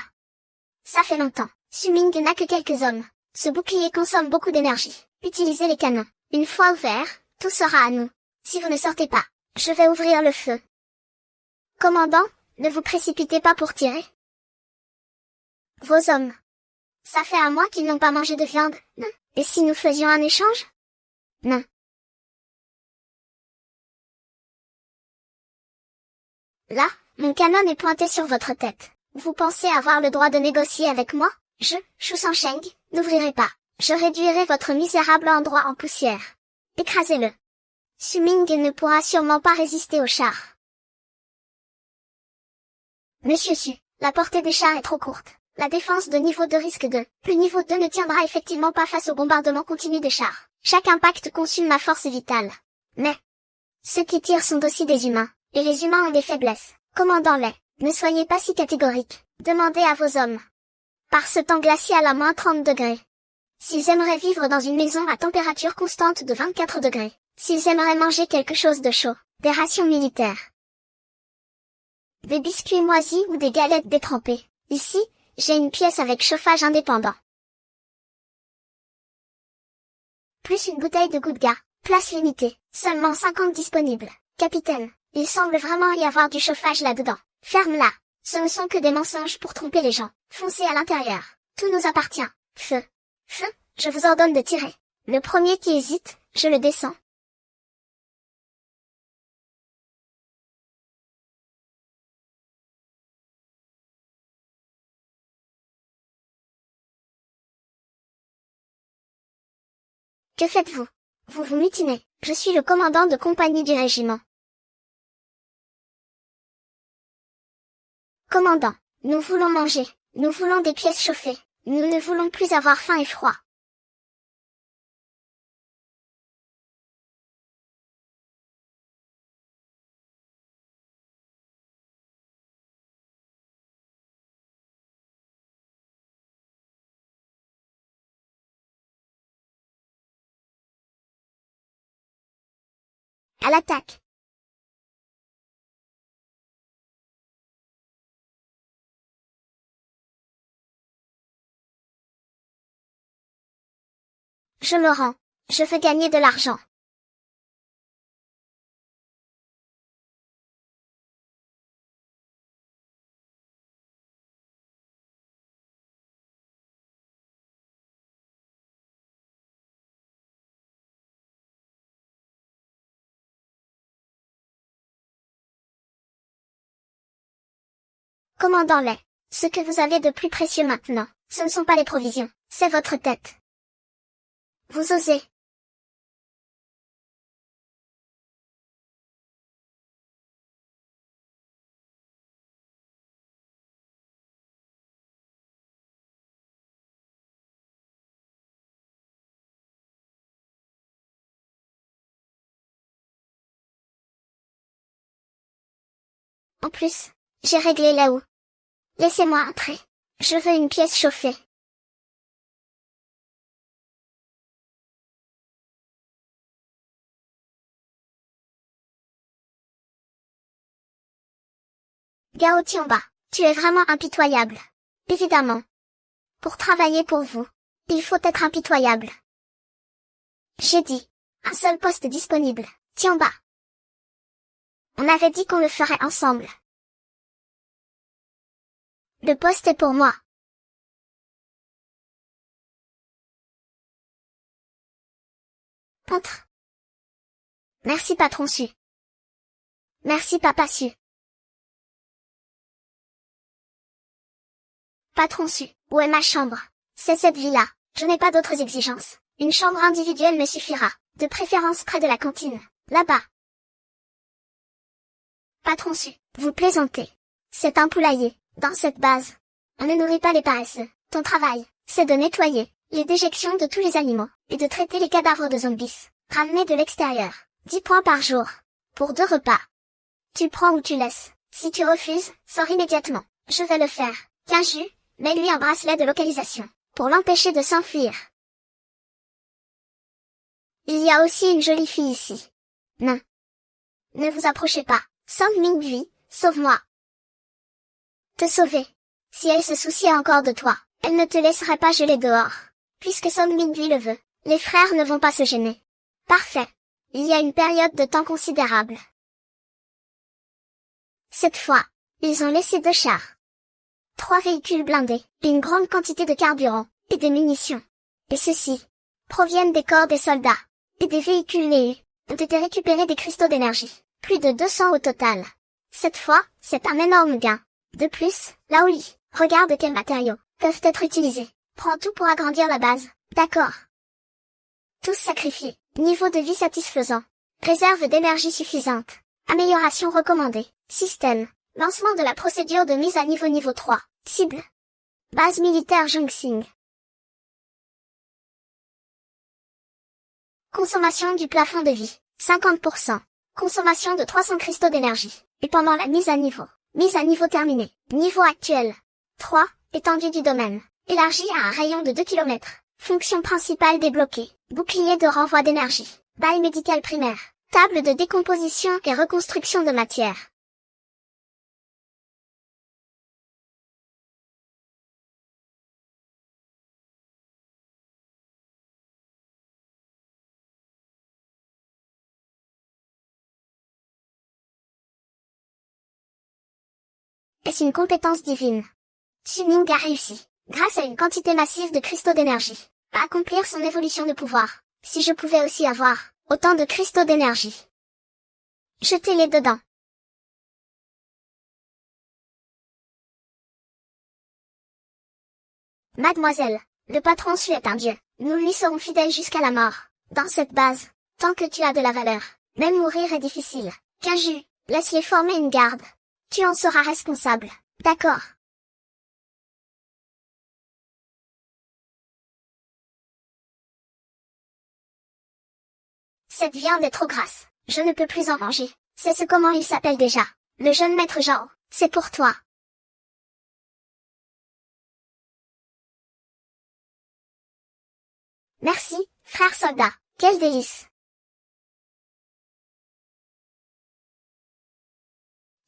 Ça fait longtemps. Suming n'a que quelques hommes. Ce bouclier consomme beaucoup d'énergie. Utilisez les canons. Une fois ouvert, tout sera à nous. Si vous ne sortez pas, je vais ouvrir le feu. Commandant, ne vous précipitez pas pour tirer. Vos hommes. Ça fait un mois qu'ils n'ont pas mangé de viande, non? Et si nous faisions un échange? Non. Là, mon canon est pointé sur votre tête. Vous pensez avoir le droit de négocier avec moi? Je, Shu Sansheng, n'ouvrirai pas. Je réduirai votre misérable endroit en poussière. Écrasez-le. Suming ne pourra sûrement pas résister au char. Monsieur Su, la portée des chars est trop courte. La défense de niveau 2 risque de... Le niveau 2 ne tiendra effectivement pas face au bombardement continu des chars. Chaque impact consume ma force vitale. Mais... ceux qui tirent sont aussi des humains. Et les humains ont des faiblesses. Commandant Lei, ne soyez pas si catégorique. Demandez à vos hommes. Par ce temps glacial à moins 30 degrés. S'ils aimeraient vivre dans une maison à température constante de 24 degrés. S'ils aimeraient manger quelque chose de chaud. Des rations militaires. Des biscuits moisis ou des galettes détrempées. Ici, j'ai une pièce avec chauffage indépendant. Plus une bouteille de Gudga. Place limitée. Seulement 50 disponibles. Capitaine, il semble vraiment y avoir du chauffage là-dedans. Ferme-la. Ce ne sont que des mensonges pour tromper les gens. Foncez à l'intérieur. Tout nous appartient. Feu. Feu, je vous ordonne de tirer. Le premier qui hésite, je le descends. Que faites-vous? Vous vous mutinez. Je suis le commandant de compagnie du régiment. Commandant, nous voulons manger. Nous voulons des pièces chauffées. Nous ne voulons plus avoir faim et froid. À l'attaque. Je me rends. Je veux gagner de l'argent. Commandant Lei, ce que vous avez de plus précieux maintenant, ce ne sont pas les provisions, c'est votre tête. Vous osez. En plus, j'ai réglé là-haut. Laissez-moi entrer. Je veux une pièce chauffée. Gao Tianba, tu es vraiment impitoyable. Évidemment. Pour travailler pour vous, il faut être impitoyable. J'ai dit, un seul poste disponible, Tianba. On avait dit qu'on le ferait ensemble. Le poste est pour moi. Peintre. Merci patron Su. Merci papa Su. Patron Su, où est ma chambre? C'est cette villa. Je n'ai pas d'autres exigences. Une chambre individuelle me suffira. De préférence près de la cantine. Là-bas. Patron Su, vous plaisantez. C'est un poulailler, dans cette base. On ne nourrit pas les paresseux. Ton travail, c'est de nettoyer les déjections de tous les animaux, et de traiter les cadavres de zombies, ramenés de l'extérieur. 10 points par jour. Pour 2 repas. Tu prends ou tu laisses. Si tu refuses, sors immédiatement. Je vais le faire. Tiens Ju, mets-lui un bracelet de localisation. pour l'empêcher de s'enfuir. Il y a aussi une jolie fille ici. Non. Ne vous approchez pas. Song Minghui, sauve-moi. Te sauver. Si elle se souciait encore de toi, elle ne te laisserait pas geler dehors. Puisque Song Minghui le veut, les frères ne vont pas se gêner. Parfait. Il y a une période de temps considérable. Cette fois, ils ont laissé 2 chars, 3 véhicules blindés, une grande quantité de carburant, et des munitions. Et ceux-ci proviennent des corps des soldats, et des véhicules Neu ont été récupérés des cristaux d'énergie. Plus de 200 au total. Cette fois, c'est un énorme gain. De plus, Laoli, regarde quels matériaux peuvent être utilisés. Prends tout pour agrandir la base. D'accord. Tous sacrifiés. Niveau de vie satisfaisant. Réserve d'énergie suffisante. Amélioration recommandée. Système. Lancement de la procédure de mise à niveau 3. Cible. Base militaire Zhongxing. Consommation du plafond de vie. 50%. Consommation de 300 cristaux d'énergie. Et pendant la mise à niveau. Mise à niveau terminée. Niveau actuel. 3. Étendue du domaine. Élargie à un rayon de 2 km. Fonction principale débloquée. Bouclier de renvoi d'énergie. Bail médical primaire. Table de décomposition et reconstruction de matière. Est-ce une compétence divine? Tuning a réussi, grâce à une quantité massive de cristaux d'énergie, à accomplir son évolution de pouvoir. Si je pouvais aussi avoir autant de cristaux d'énergie. Jetez-les dedans. Mademoiselle, le patron Su est un dieu. Nous lui serons fidèles jusqu'à la mort. Dans cette base, tant que tu as de la valeur, même mourir est difficile. Kaju, laisse-les former une garde. Tu en seras responsable. D'accord. Cette viande est trop grasse. Je ne peux plus en manger. C'est ce comment il s'appelle déjà. Le jeune maître Zhao. C'est pour toi. Merci, frère soldat. Quel délice.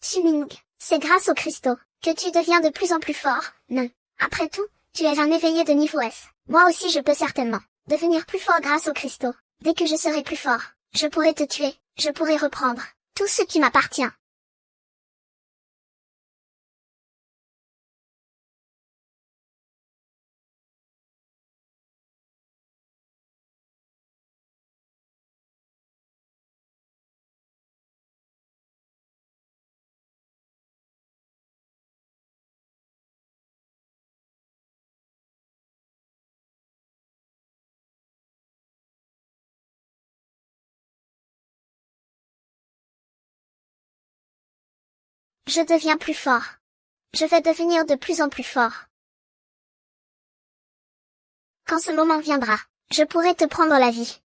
Chiming, c'est grâce aux cristaux que tu deviens de plus en plus fort. Non. Après tout, tu es un éveillé de niveau S. Moi aussi je peux certainement devenir plus fort grâce aux cristaux. Dès que je serai plus fort, je pourrai te tuer, je pourrai reprendre tout ce qui m'appartient. Je deviens plus fort. Je vais devenir de plus en plus fort. Quand ce moment viendra, je pourrai te prendre la vie.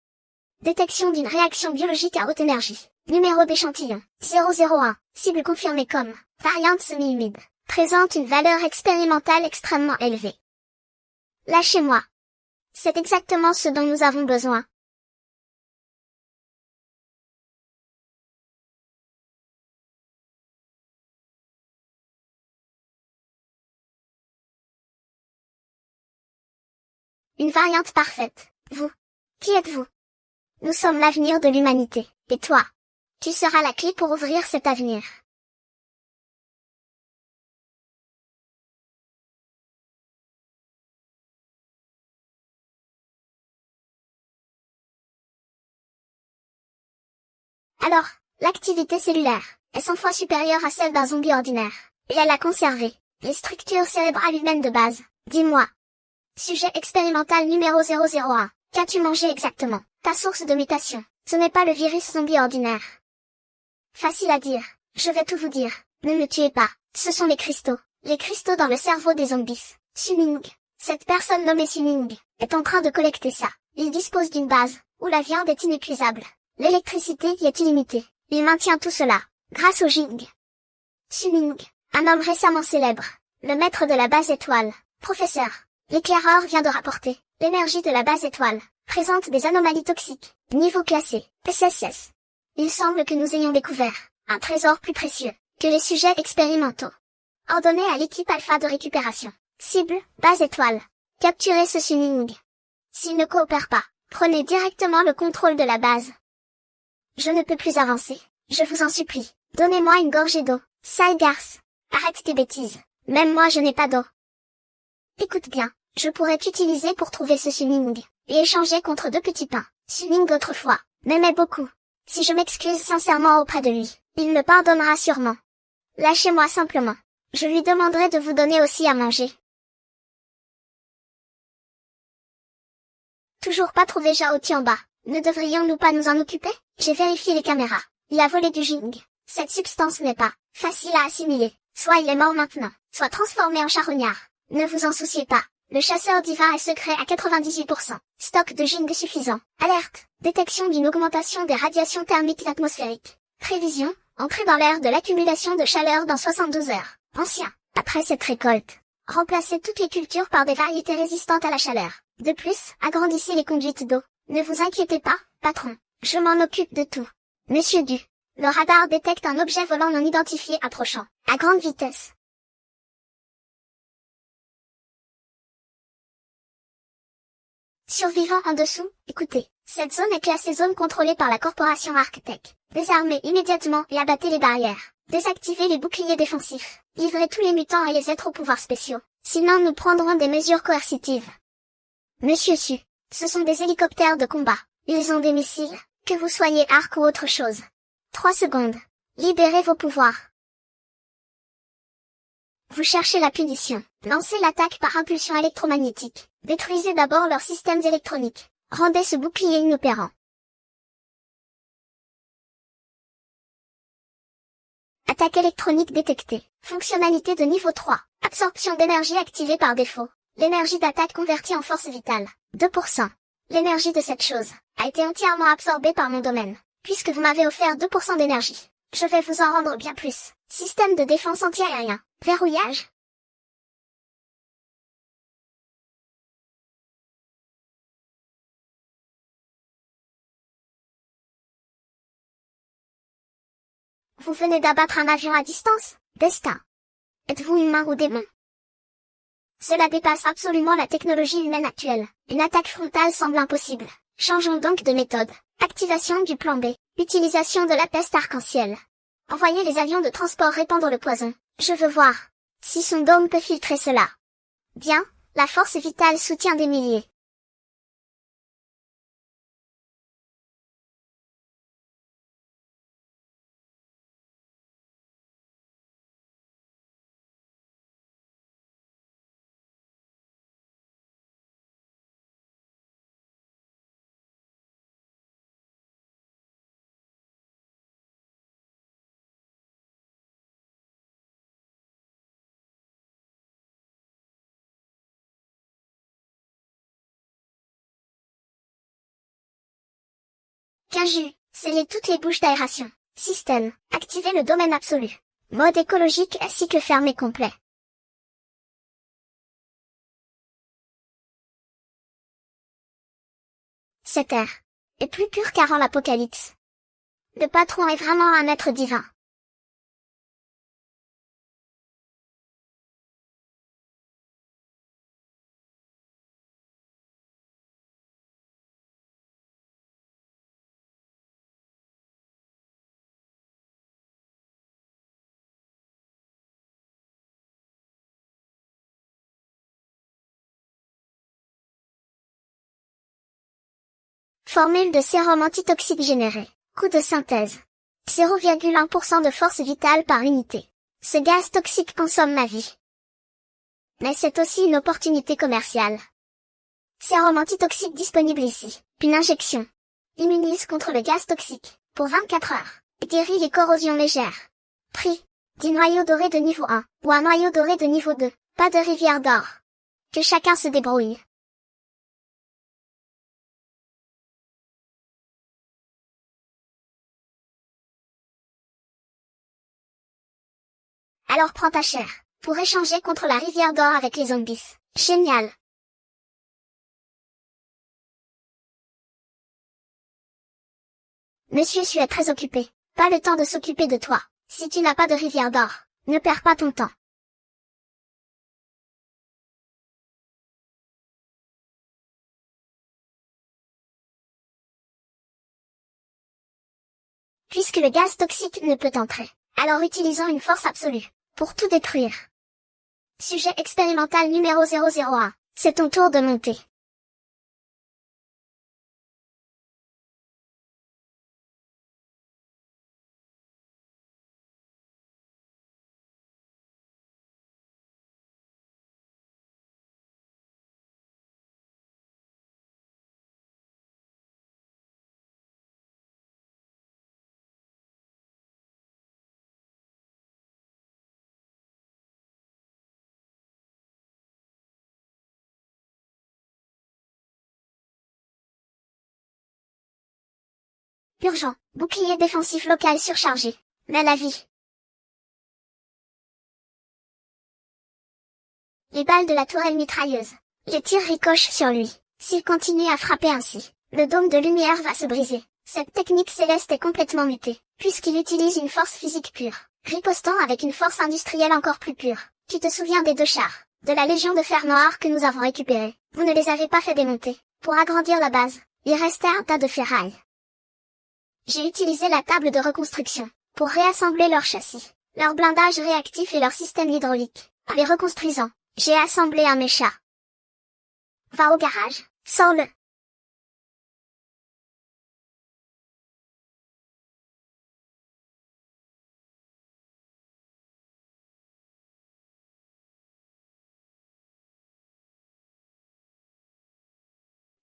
Détection d'une réaction biologique à haute énergie. Numéro d'échantillon, 001. Cible confirmée comme, variante semi-humide. Présente une valeur expérimentale extrêmement élevée. Lâchez-moi. C'est exactement ce dont nous avons besoin. Une variante parfaite. Vous. Qui êtes-vous? Nous sommes l'avenir de l'humanité. Et toi? Tu seras la clé pour ouvrir cet avenir. Alors, l'activité cellulaire est 100 fois supérieure à celle d'un zombie ordinaire. Et elle a conservé les structures cérébrales humaines de base. Dis-moi. Sujet expérimental numéro 001. Qu'as-tu mangé exactement? Ta source de mutation. Ce n'est pas le virus zombie ordinaire. Facile à dire. Je vais tout vous dire. Ne me tuez pas. Ce sont les cristaux. Les cristaux dans le cerveau des zombies. Suming. Cette personne nommée Suming est en train de collecter ça. Il dispose d'une base où la viande est inépuisable. L'électricité y est illimitée. Il maintient tout cela grâce au Jing. Suming. Un homme récemment célèbre. Le maître de la base étoile. Professeur. L'éclaireur vient de rapporter, l'énergie de la base étoile présente des anomalies toxiques, niveau classé, SSS. Il semble que nous ayons découvert un trésor plus précieux que les sujets expérimentaux. Ordonnez à l'équipe Alpha de récupération. Cible, base étoile. Capturez ce Suning. S'il ne coopère pas, prenez directement le contrôle de la base. Je ne peux plus avancer. Je vous en supplie. Donnez-moi une gorgée d'eau. Sale garce. Arrête tes bêtises. Même moi je n'ai pas d'eau. Écoute bien. Je pourrais t'utiliser pour trouver ce Suning, et échanger contre 2 petits pains. Suning autrefois m'aimait beaucoup. Si je m'excuse sincèrement auprès de lui, il me pardonnera sûrement. Lâchez-moi simplement. Je lui demanderai de vous donner aussi à manger. Toujours pas trouvé Zhao Tianba. Ne devrions-nous pas nous en occuper? J'ai vérifié les caméras. Il a volé du Jing. Cette substance n'est pas facile à assimiler. Soit il est mort maintenant, soit transformé en charognard. Ne vous en souciez pas. Le chasseur divin est secret à 98%. Stock de Jing suffisant. Alerte. Détection d'une augmentation des radiations thermiques atmosphériques. Prévision. Entrée dans l'ère de l'accumulation de chaleur dans 72 heures. Ancien. Après cette récolte, remplacez toutes les cultures par des variétés résistantes à la chaleur. De plus, agrandissez les conduites d'eau. Ne vous inquiétez pas, patron. Je m'en occupe de tout. Monsieur Du. Le radar détecte un objet volant non identifié approchant, à grande vitesse. Survivant en dessous, écoutez. Cette zone est classée zone contrôlée par la corporation Arctech. Désarmez immédiatement et abattez les barrières. Désactivez les boucliers défensifs. Livrez tous les mutants et les êtres aux pouvoirs spéciaux. Sinon nous prendrons des mesures coercitives. Monsieur Su. Ce sont des hélicoptères de combat. Ils ont des missiles, que vous soyez arc ou autre chose. 3 secondes. Libérez vos pouvoirs. Vous cherchez la punition. Lancez l'attaque par impulsion électromagnétique. Détruisez d'abord leurs systèmes électroniques. Rendez ce bouclier inopérant. Attaque électronique détectée. Fonctionnalité de niveau 3. Absorption d'énergie activée par défaut. L'énergie d'attaque convertie en force vitale. 2%. L'énergie de cette chose a été entièrement absorbée par mon domaine. Puisque vous m'avez offert 2% d'énergie, je vais vous en rendre bien plus. Système de défense anti-aérien. Verrouillage. Vous venez d'abattre un avion à distance. Destin. Êtes-vous humain ou démon? Cela dépasse absolument la technologie humaine actuelle. Une attaque frontale semble impossible. Changeons donc de méthode. Activation du plan B. Utilisation de la peste arc-en-ciel. Envoyez les avions de transport répandre le poison. Je veux voir si son dôme peut filtrer cela. Bien, la force vitale soutient des milliers. Bien jus, scellez toutes les bouches d'aération. Système, activez le domaine absolu. Mode écologique à cycle fermé complet. Cette ère est plus pure qu'avant l'apocalypse. Le patron est vraiment un être divin. Formule de sérum antitoxique généré. Coût de synthèse. 0,1% de force vitale par unité. Ce gaz toxique consomme ma vie. Mais c'est aussi une opportunité commerciale. Sérum antitoxique disponible ici. Une injection. Immunise contre le gaz toxique. Pour 24 heures. Guérit les corrosions légères. Prix. 10 noyaux dorés de niveau 1. Ou un noyau doré de niveau 2. Pas de rivière d'or. Que chacun se débrouille. Alors prends ta chair. Pour échanger contre la rivière d'or avec les zombies. Génial. Monsieur Su est très occupé. Pas le temps de s'occuper de toi. Si tu n'as pas de rivière d'or, ne perds pas ton temps. Puisque le gaz toxique ne peut entrer, alors utilisons une force absolue pour tout détruire. Sujet expérimental numéro 001. C'est ton tour de monter. Urgent. Bouclier défensif local surchargé. Mais la vie. Les balles de la tourelle mitrailleuse. Les tirs ricochent sur lui. S'il continue à frapper ainsi, le dôme de lumière va se briser. Cette technique céleste est complètement mutée, puisqu'il utilise une force physique pure, ripostant avec une force industrielle encore plus pure. Tu te souviens des 2 chars, de la Légion de Fer Noir que nous avons récupérés. Vous ne les avez pas fait démonter. Pour agrandir la base, il restait un tas de ferraille. J'ai utilisé la table de reconstruction pour réassembler leur châssis, leur blindage réactif et leur système hydraulique. En les reconstruisant, j'ai assemblé un mécha. Va au garage, sors-le.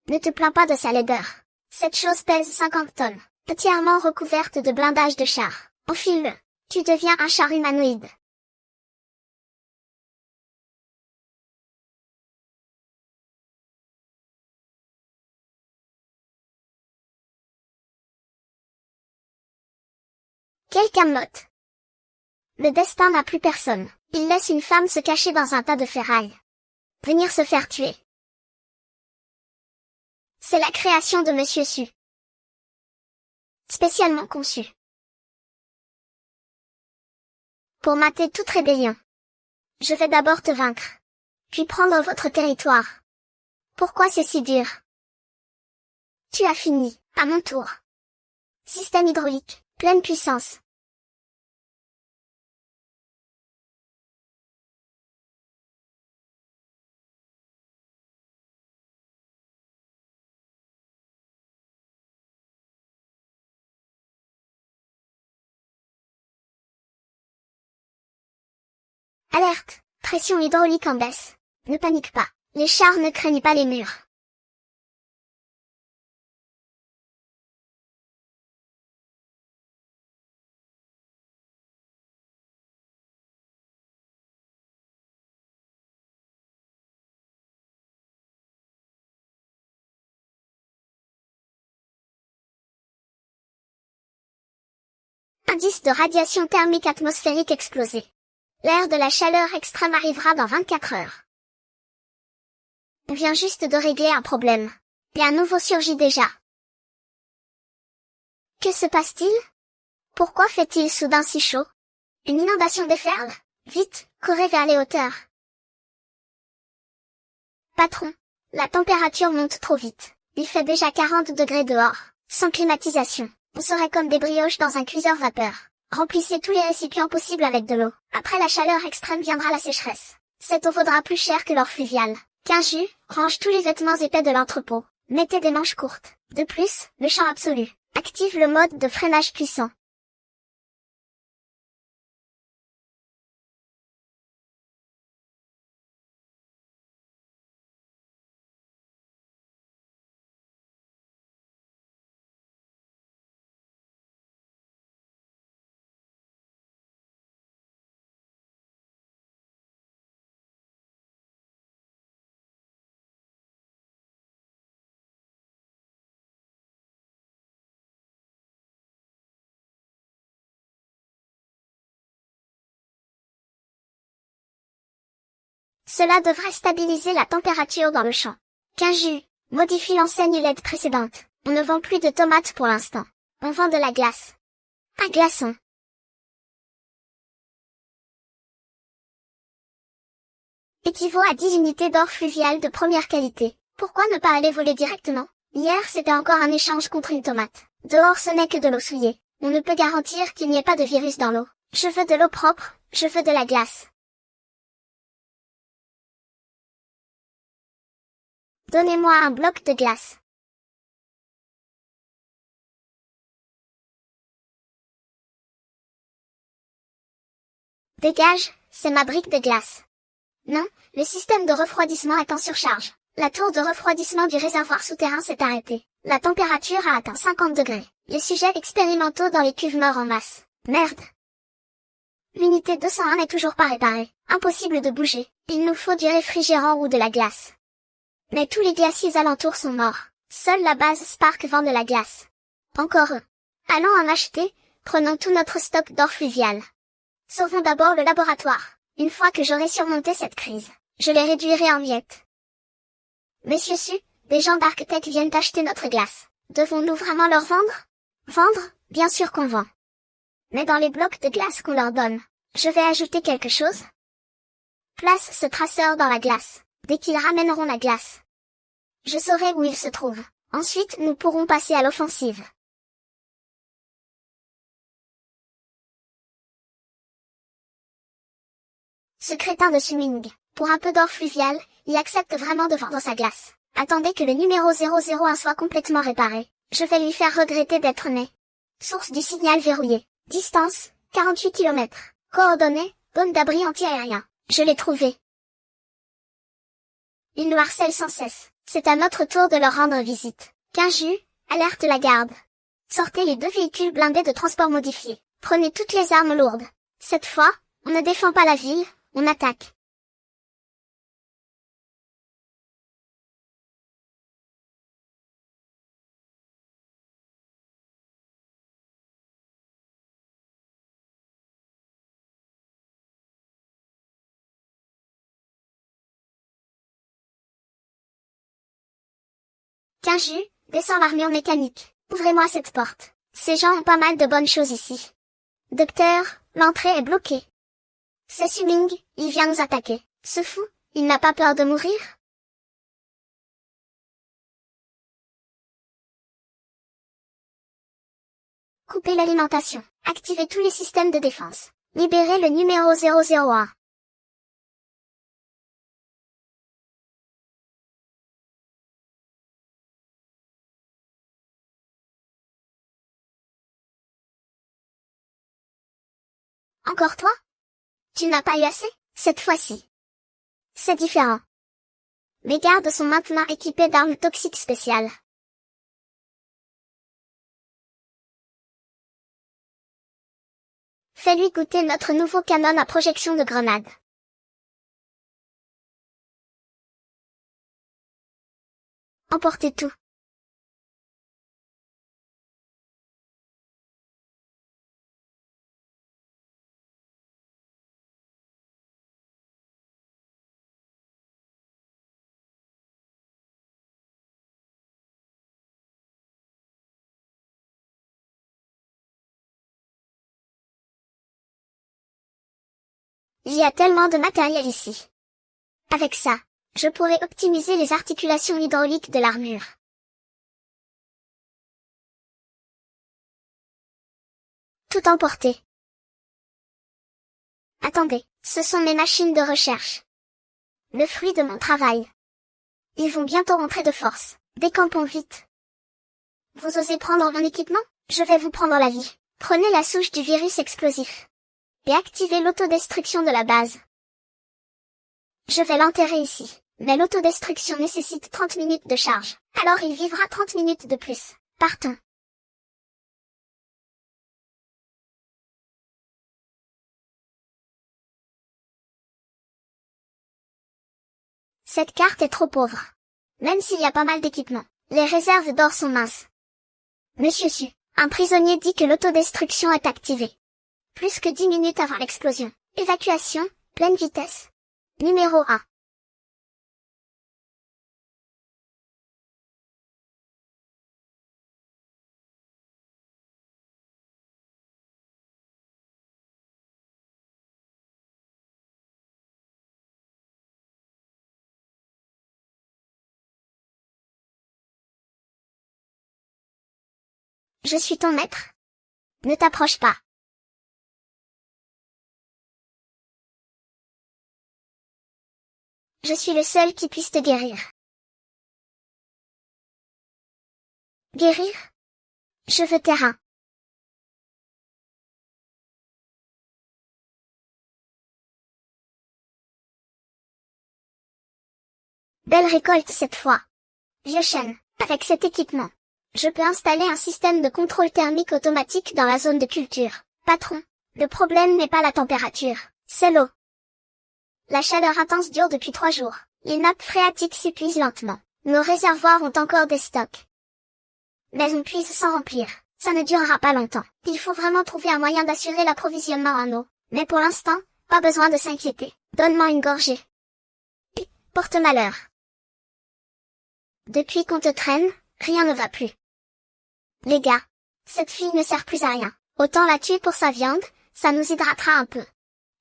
Ne te plains pas de sa laideur. Cette chose pèse 50 tonnes, entièrement recouverte de blindage de char. Enfile-le. Tu deviens un char humanoïde. Quelle camelote. Le destin n'a plus personne. Il laisse une femme se cacher dans un tas de ferraille. Venir se faire tuer. C'est la création de Monsieur Su. Spécialement conçu pour mater toute rébellion. Je vais d'abord te vaincre, puis prendre votre territoire. Pourquoi c'est si dur? Tu as fini, à mon tour. Système hydraulique, pleine puissance. Alerte, pression hydraulique en baisse. Ne panique pas, les chars ne craignent pas les murs. Indice de radiation thermique atmosphérique explosé. L'ère de la chaleur extrême arrivera dans 24 heures. On vient juste de régler un problème. Et un nouveau surgit déjà. Que se passe-t-il? Pourquoi fait-il soudain si chaud? Une inondation déferle. Vite, courez vers les hauteurs. Patron, la température monte trop vite. Il fait déjà 40 degrés dehors, sans climatisation. On serait comme des brioches dans un cuiseur vapeur. Remplissez tous les récipients possibles avec de l'eau. Après la chaleur extrême viendra la sécheresse. Cette eau vaudra plus cher que l'or fluvial. Qu'un jus, range tous les vêtements épais de l'entrepôt. Mettez des manches courtes. De plus, le champ absolu. Active le mode de freinage puissant. Cela devrait stabiliser la température dans le champ. Qu'un jus, modifie l'enseigne LED précédente. On ne vend plus de tomates pour l'instant. On vend de la glace. Un glaçon. Équivaut à 10 unités d'or fluvial de première qualité. Pourquoi ne pas aller voler directement? Hier c'était encore un échange contre une tomate. Dehors ce n'est que de l'eau souillée. On ne peut garantir qu'il n'y ait pas de virus dans l'eau. Je veux de l'eau propre, je veux de la glace. Donnez-moi un bloc de glace. Dégage, c'est ma brique de glace. Non, le système de refroidissement est en surcharge. La tour de refroidissement du réservoir souterrain s'est arrêtée. La température a atteint 50 degrés. Les sujets expérimentaux dans les cuves meurent en masse. Merde. L'unité 201 n'est toujours pas réparée. Impossible de bouger. Il nous faut du réfrigérant ou de la glace. Mais tous les glaciers alentours sont morts. Seule la base Spark vend de la glace. Encore eux. Allons en acheter, prenons tout notre stock d'or fluvial. Sauvons d'abord le laboratoire. Une fois que j'aurai surmonté cette crise, je les réduirai en miettes. Monsieur Su, des gens d'Arctech viennent acheter notre glace. Devons-nous vraiment leur vendre? Vendre, bien sûr qu'on vend. Mais dans les blocs de glace qu'on leur donne, je vais ajouter quelque chose. Place ce traceur dans la glace, dès qu'ils ramèneront la glace. Je saurai où il se trouve. Ensuite, nous pourrons passer à l'offensive. Ce crétin de Suming, pour un peu d'or fluvial, il accepte vraiment de vendre sa glace. Attendez que le numéro 001 soit complètement réparé. Je vais lui faire regretter d'être né. Source du signal verrouillé. Distance, 48 km. Coordonnées, zone d'abri anti-aérien. Je l'ai trouvé. Ils nous harcèlent sans cesse. C'est à notre tour de leur rendre visite. Quinju, alerte la garde. Sortez les 2 véhicules blindés de transport modifiés. Prenez toutes les armes lourdes. Cette fois, on ne défend pas la ville, on attaque. Quinju, descends l'armure mécanique. Ouvrez-moi cette porte. Ces gens ont pas mal de bonnes choses ici. Docteur, l'entrée est bloquée. C'est Suming, il vient nous attaquer. Ce fou, il n'a pas peur de mourir? Coupez l'alimentation. Activez tous les systèmes de défense. Libérez le numéro 001. Encore toi? Tu n'as pas eu assez? Cette fois-ci. C'est différent. Mes gardes sont maintenant équipés d'armes toxiques spéciales. Fais-lui goûter notre nouveau canon à projection de grenade. Emportez tout. Il y a tellement de matériel ici. Avec ça, je pourrais optimiser les articulations hydrauliques de l'armure. Tout emporter. Attendez, ce sont mes machines de recherche. Le fruit de mon travail. Ils vont bientôt rentrer de force. Décampons vite. Vous osez prendre mon équipement? Je vais vous prendre la vie. Prenez la souche du virus explosif. Et activez l'autodestruction de la base. Je vais l'enterrer ici. Mais l'autodestruction nécessite 30 minutes de charge. Alors il vivra 30 minutes de plus. Partons. Cette carte est trop pauvre. Même s'il y a pas mal d'équipements, les réserves d'or sont minces. Monsieur Su, un prisonnier dit que l'autodestruction est activée. Plus que 10 minutes avant l'explosion. Évacuation, pleine vitesse. Numéro 1. Je suis ton maître. Ne t'approche pas. Je suis le seul qui puisse te guérir. Guérir? Cheveux terrain. Belle récolte cette fois. Vieux chêne. Avec cet équipement, je peux installer un système de contrôle thermique automatique dans la zone de culture. Patron, le problème n'est pas la température, c'est l'eau. La chaleur intense dure depuis 3 jours. Les nappes phréatiques s'épuisent lentement. Nos réservoirs ont encore des stocks. Mais on puise sans remplir. Ça ne durera pas longtemps. Il faut vraiment trouver un moyen d'assurer l'approvisionnement en eau. Mais pour l'instant, pas besoin de s'inquiéter. Donne-moi une gorgée. Porte malheur. Depuis qu'on te traîne, rien ne va plus. Les gars, cette fille ne sert plus à rien. Autant la tuer pour sa viande, ça nous hydratera un peu.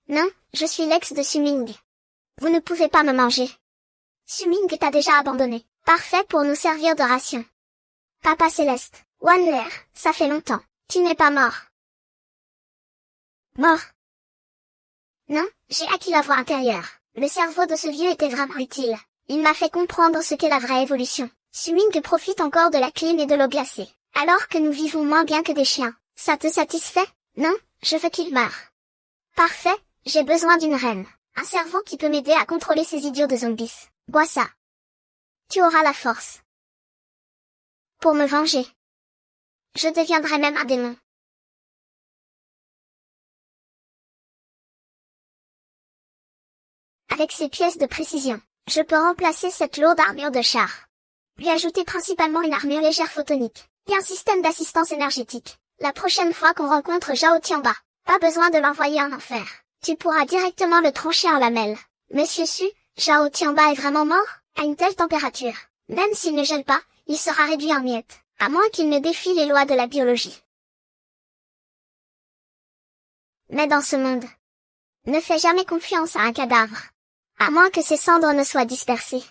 Non, je suis l'ex de Suming. Vous ne pouvez pas me manger. Suming t'a déjà abandonné. Parfait pour nous servir de ration. Papa Céleste, Wanler, ça fait longtemps. Tu n'es pas mort. Mort? Non, j'ai acquis la voix intérieure. Le cerveau de ce vieux était vraiment utile. Il m'a fait comprendre ce qu'est la vraie évolution. Suming profite encore de la clim et de l'eau glacée. Alors que nous vivons moins bien que des chiens. Ça te satisfait? Non, je veux qu'il meure. Parfait, j'ai besoin d'une reine. Un cerveau qui peut m'aider à contrôler ces idiots de zombies. Bois ça. Tu auras la force. Pour me venger. Je deviendrai même un démon. Avec ces pièces de précision, je peux remplacer cette lourde armure de char. Lui ajouter principalement une armure légère photonique, et un système d'assistance énergétique. La prochaine fois qu'on rencontre Zhao Tianba, pas besoin de l'envoyer en enfer. Tu pourras directement le trancher en lamelles. Monsieur Su, Zhao Tianba est vraiment mort? À une telle température, même s'il ne gèle pas, il sera réduit en miettes, à moins qu'il ne défie les lois de la biologie. Mais dans ce monde, ne fais jamais confiance à un cadavre. À moins que ses cendres ne soient dispersées.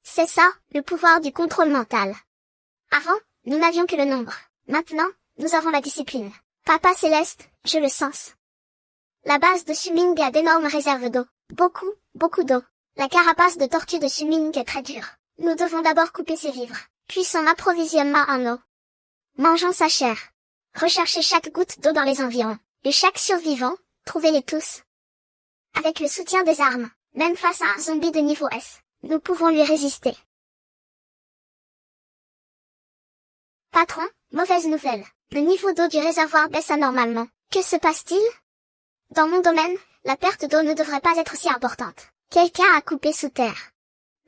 C'est ça, le pouvoir du contrôle mental. Avant, nous n'avions que le nombre. Maintenant, nous avons la discipline. Papa Céleste, je le sens. La base de Suming a d'énormes réserves d'eau. Beaucoup, beaucoup d'eau. La carapace de tortue de Suming est très dure. Nous devons d'abord couper ses vivres, puis son approvisionnement en eau. Mangeons sa chair. Recherchez chaque goutte d'eau dans les environs. Et chaque survivant, trouvez-les tous. Avec le soutien des armes, même face à un zombie de niveau S, nous pouvons lui résister. Patron, mauvaise nouvelle. Le niveau d'eau du réservoir baisse anormalement. Que se passe-t-il? Dans mon domaine, la perte d'eau ne devrait pas être si importante. Quelqu'un a coupé sous terre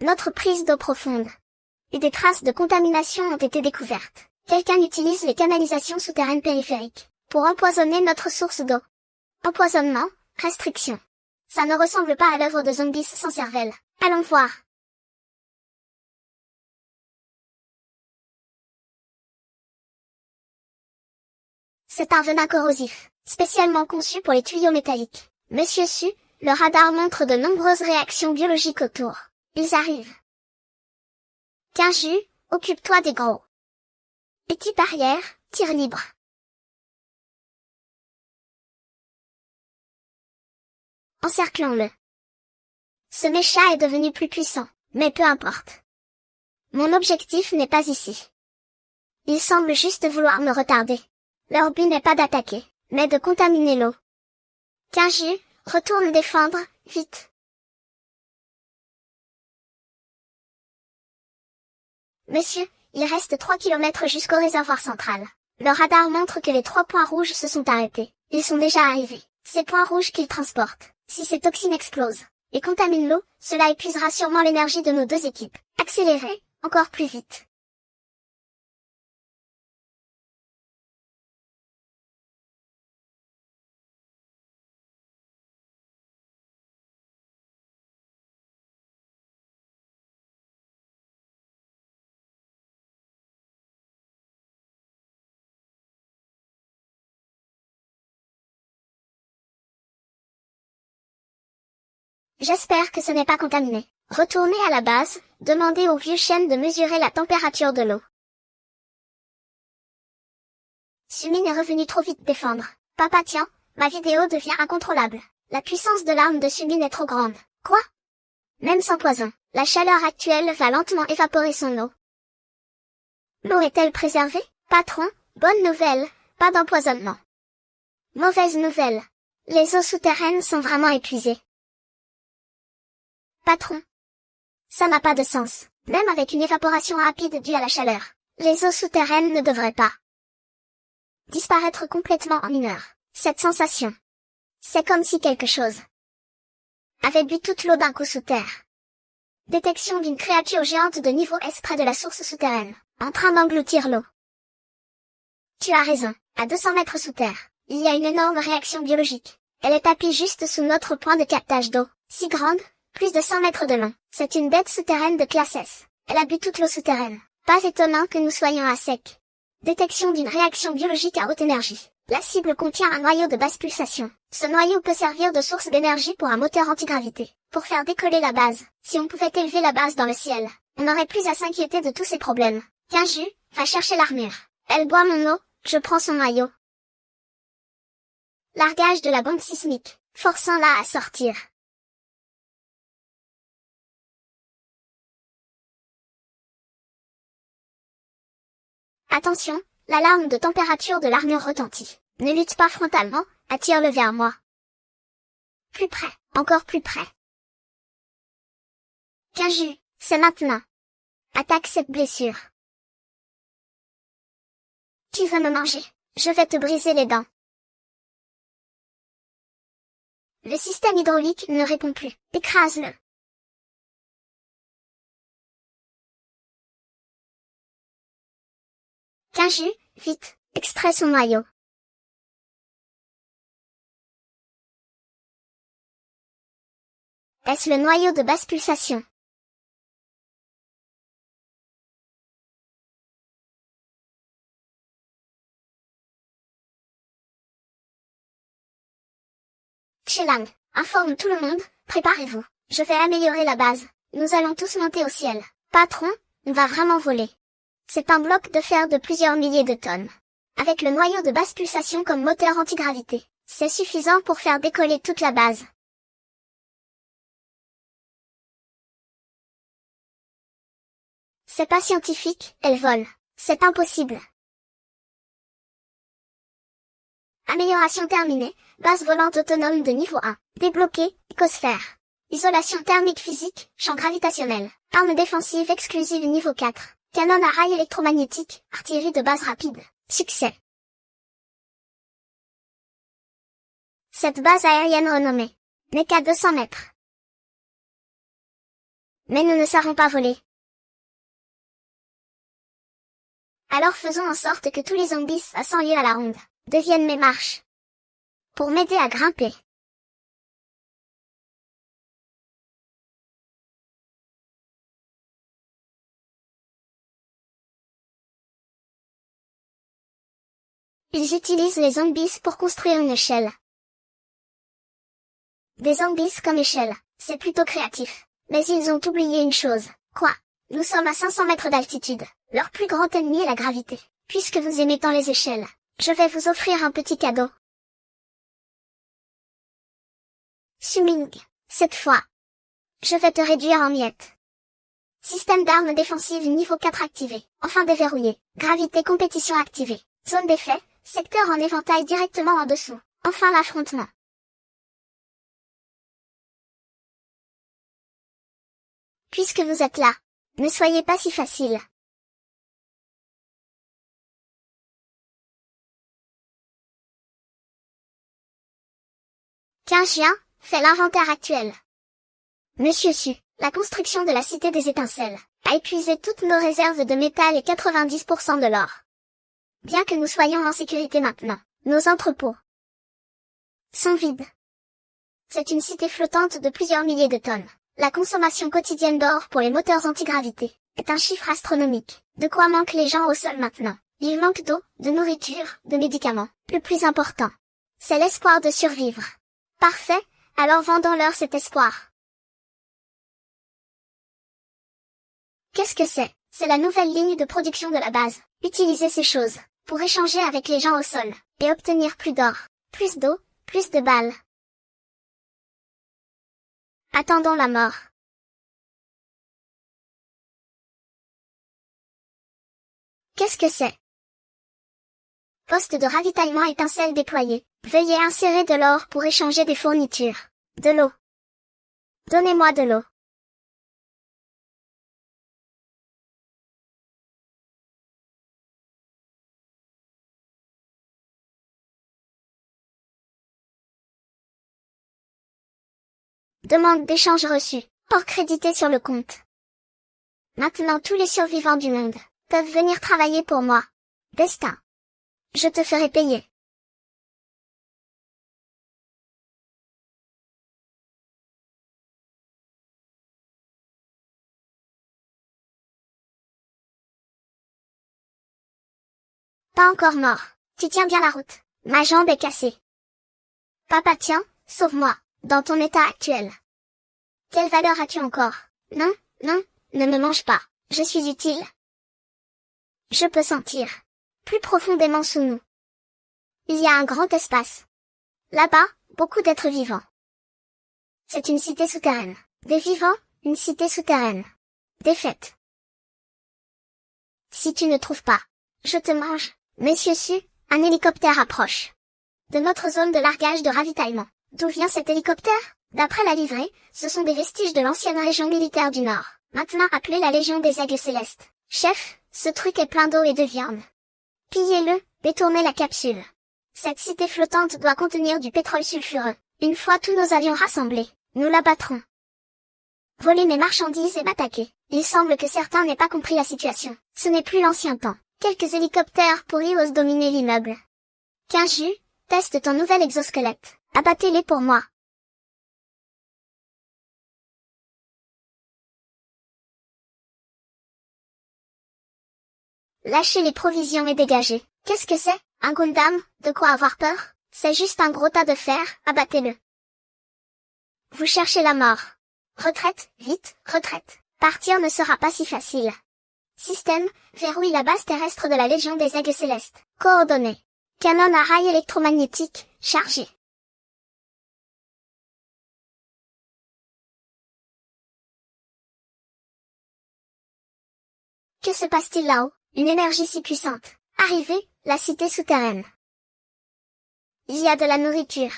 notre prise d'eau profonde. Et des traces de contamination ont été découvertes. Quelqu'un utilise les canalisations souterraines périphériques pour empoisonner notre source d'eau. Empoisonnement, restriction. Ça ne ressemble pas à l'œuvre de zombies sans cervelle. Allons voir. C'est un venin corrosif, spécialement conçu pour les tuyaux métalliques. Monsieur Su, le radar montre de nombreuses réactions biologiques autour. Ils arrivent. Tiens Jus, occupe-toi des gros. Équipe arrière, tir libre. Encerclons-le. Ce mécha est devenu plus puissant, mais peu importe. Mon objectif n'est pas ici. Ils semblent juste vouloir me retarder. Leur but n'est pas d'attaquer, mais de contaminer l'eau. Kinju, retourne défendre, vite. Monsieur, il reste 3 kilomètres jusqu'au réservoir central. Le radar montre que les 3 points rouges se sont arrêtés. Ils sont déjà arrivés. Ces points rouges qu'ils transportent, si ces toxines explosent et contaminent l'eau, cela épuisera sûrement l'énergie de nos 2 équipes. Accélérez, encore plus vite. J'espère que ce n'est pas contaminé. Retournez à la base, demandez au vieux chêne de mesurer la température de l'eau. Sumin est revenu trop vite défendre. Papa tiens, ma vidéo devient incontrôlable. La puissance de l'arme de Sumin est trop grande. Quoi? Même sans poison, la chaleur actuelle va lentement évaporer son eau. L'eau est-elle préservée? Patron, bonne nouvelle, pas d'empoisonnement. Mauvaise nouvelle. Les eaux souterraines sont vraiment épuisées. Patron. Ça n'a pas de sens, même avec une évaporation rapide due à la chaleur. Les eaux souterraines ne devraient pas disparaître complètement en 1 heure. Cette sensation. C'est comme si quelque chose avait bu toute l'eau d'un coup sous terre. Détection d'une créature géante de niveau S près de la source souterraine, en train d'engloutir l'eau. Tu as raison, à 200 mètres sous terre, il y a une énorme réaction biologique. Elle est tapie juste sous notre point de captage d'eau, si grande, plus de 100 mètres de long. C'est une bête souterraine de classe S. Elle a bu toute l'eau souterraine. Pas étonnant que nous soyons à sec. Détection d'une réaction biologique à haute énergie. La cible contient un noyau de basse pulsation. Ce noyau peut servir de source d'énergie pour un moteur antigravité, pour faire décoller la base. Si on pouvait élever la base dans le ciel, on n'aurait plus à s'inquiéter de tous ces problèmes. Kinju, va chercher l'armure. Elle boit mon eau, je prends son noyau. Largage de la bombe sismique, forçant-la à sortir. Attention, l'alarme de température de l'armure retentit. Ne lutte pas frontalement, attire-le vers moi. Plus près, encore plus près. Kinju, c'est maintenant. Attaque cette blessure. Tu veux me manger? Je vais te briser les dents. Le système hydraulique ne répond plus. Écrase-le. Kinju, vite, extrais son noyau. Est-ce le noyau de basse pulsation? Chelang, informe tout le monde, préparez-vous. Je vais améliorer la base. Nous allons tous monter au ciel. Patron, on va vraiment voler. C'est un bloc de fer de plusieurs milliers de tonnes. Avec le noyau de basse pulsation comme moteur antigravité, c'est suffisant pour faire décoller toute la base. C'est pas scientifique, elle vole. C'est impossible. Amélioration terminée, base volante autonome de niveau 1. Débloqué, écosphère. Isolation thermique physique, champ gravitationnel. Arme défensive exclusive niveau 4. Canon à rail électromagnétique, artillerie de base rapide. Succès. Cette base aérienne renommée n'est qu'à 200 mètres. Mais nous ne savons pas voler. Alors faisons en sorte que tous les zombies à 100 lieues à la ronde deviennent mes marches. Pour m'aider à grimper. Ils utilisent les zombies pour construire une échelle. Des zombies comme échelle, c'est plutôt créatif. Mais ils ont oublié une chose. Quoi? Nous sommes à 500 mètres d'altitude. Leur plus grand ennemi est la gravité. Puisque vous aimez tant les échelles, je vais vous offrir un petit cadeau. Suming, cette fois, je vais te réduire en miettes. Système d'armes défensives niveau 4 activé. Enfin déverrouillé. Gravité compétition activée. Zone d'effet, secteur en éventail directement en dessous. Enfin l'affrontement. Puisque vous êtes là, ne soyez pas si facile. Qu'un chien, fait l'inventaire actuel. Monsieur Su, la construction de la Cité des Étincelles a épuisé toutes nos réserves de métal et 90% de l'or. Bien que nous soyons en sécurité maintenant, nos entrepôts sont vides. C'est une cité flottante de plusieurs milliers de tonnes. La consommation quotidienne d'or pour les moteurs antigravité est un chiffre astronomique. De quoi manquent les gens au sol maintenant? Il manque d'eau, de nourriture, de médicaments. Le plus important, c'est l'espoir de survivre. Parfait, alors vendons-leur cet espoir. Qu'est-ce que c'est? C'est la nouvelle ligne de production de la base. Utilisez ces choses pour échanger avec les gens au sol et obtenir plus d'or, plus d'eau, plus de balles. Attendons la mort. Qu'est-ce que c'est? Poste de ravitaillement étincelle déployé. Veuillez insérer de l'or pour échanger des fournitures. De l'eau. Donnez-moi de l'eau. Demande d'échange reçue. Or crédité sur le compte. Maintenant tous les survivants du monde peuvent venir travailler pour moi. Destin. Je te ferai payer. Pas encore mort. Tu tiens bien la route. Ma jambe est cassée. Papa tiens, sauve-moi, dans ton état actuel. Quelle valeur as-tu encore? Non, non, ne me mange pas. Je suis utile. Je peux sentir. Plus profondément sous nous. Il y a un grand espace. Là-bas, beaucoup d'êtres vivants. C'est une cité souterraine. Des vivants, une cité souterraine. Défaite. Si tu ne trouves pas, je te mange. Messieurs Su, un hélicoptère approche. De notre zone de largage de ravitaillement. D'où vient cet hélicoptère? D'après la livrée, ce sont des vestiges de l'ancienne région militaire du Nord, maintenant appelée la Légion des Aigles Célestes. Chef, ce truc est plein d'eau et de viande. Pillez-le, détournez la capsule. Cette cité flottante doit contenir du pétrole sulfureux. Une fois tous nos avions rassemblés, nous l'abattrons. Voler mes marchandises et m'attaquer. Il semble que certains n'aient pas compris la situation. Ce n'est plus l'ancien temps. Quelques hélicoptères pourris osent dominer l'immeuble. Quinju, teste ton nouvel exosquelette. Abattez-les pour moi. Lâchez les provisions et dégagez. Qu'est-ce que c'est? Un Gundam? De quoi avoir peur? C'est juste un gros tas de fer, abattez-le. Vous cherchez la mort. Retraite, vite, retraite. Partir ne sera pas si facile. Système, verrouille la base terrestre de la Légion des Aigles Célestes. Coordonnées. Canon à rail électromagnétique, chargé. Que se passe-t-il là-haut? Une énergie si puissante. Arrivée, la cité souterraine. Il y a de la nourriture.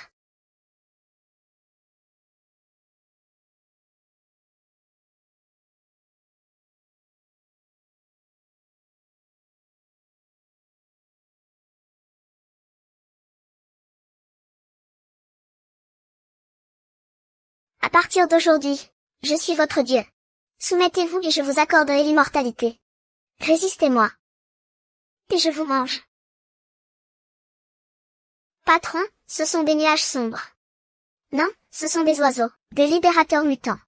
À partir d'aujourd'hui, je suis votre dieu. Soumettez-vous et je vous accorderai l'immortalité. Résistez-moi. Et je vous mange. Patron, ce sont des nuages sombres. Non, ce sont des oiseaux, des libérateurs mutants.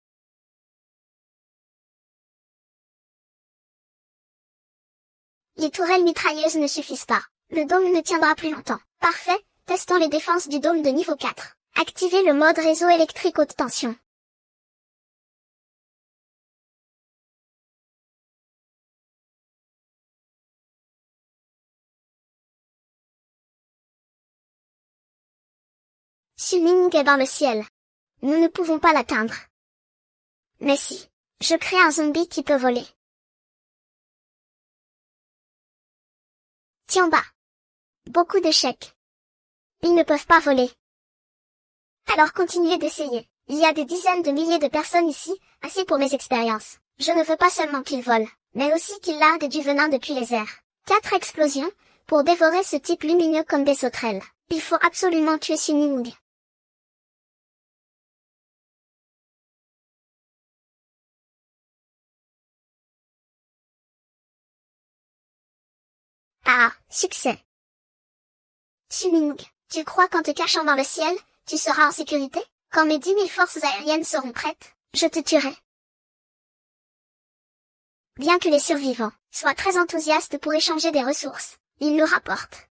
Les tourelles mitrailleuses ne suffisent pas. Le dôme ne tiendra plus longtemps. Parfait, testons les défenses du dôme de niveau 4. Activez le mode réseau électrique haute tension. Suning est dans le ciel. Nous ne pouvons pas l'atteindre. Mais si, je crée un zombie qui peut voler. Tiens bas. Beaucoup d'échecs. Ils ne peuvent pas voler. Alors continuez d'essayer. Il y a des dizaines de milliers de personnes ici, assez pour mes expériences. Je ne veux pas seulement qu'ils volent, mais aussi qu'ils larguent du venin depuis les airs. 4 explosions, pour dévorer ce type lumineux comme des sauterelles. Il faut absolument tuer Suning. Ah, succès. Suning, tu crois qu'en te cachant dans le ciel, tu seras en sécurité? Quand mes 10 000 forces aériennes seront prêtes, je te tuerai. Bien que les survivants soient très enthousiastes pour échanger des ressources, ils nous rapportent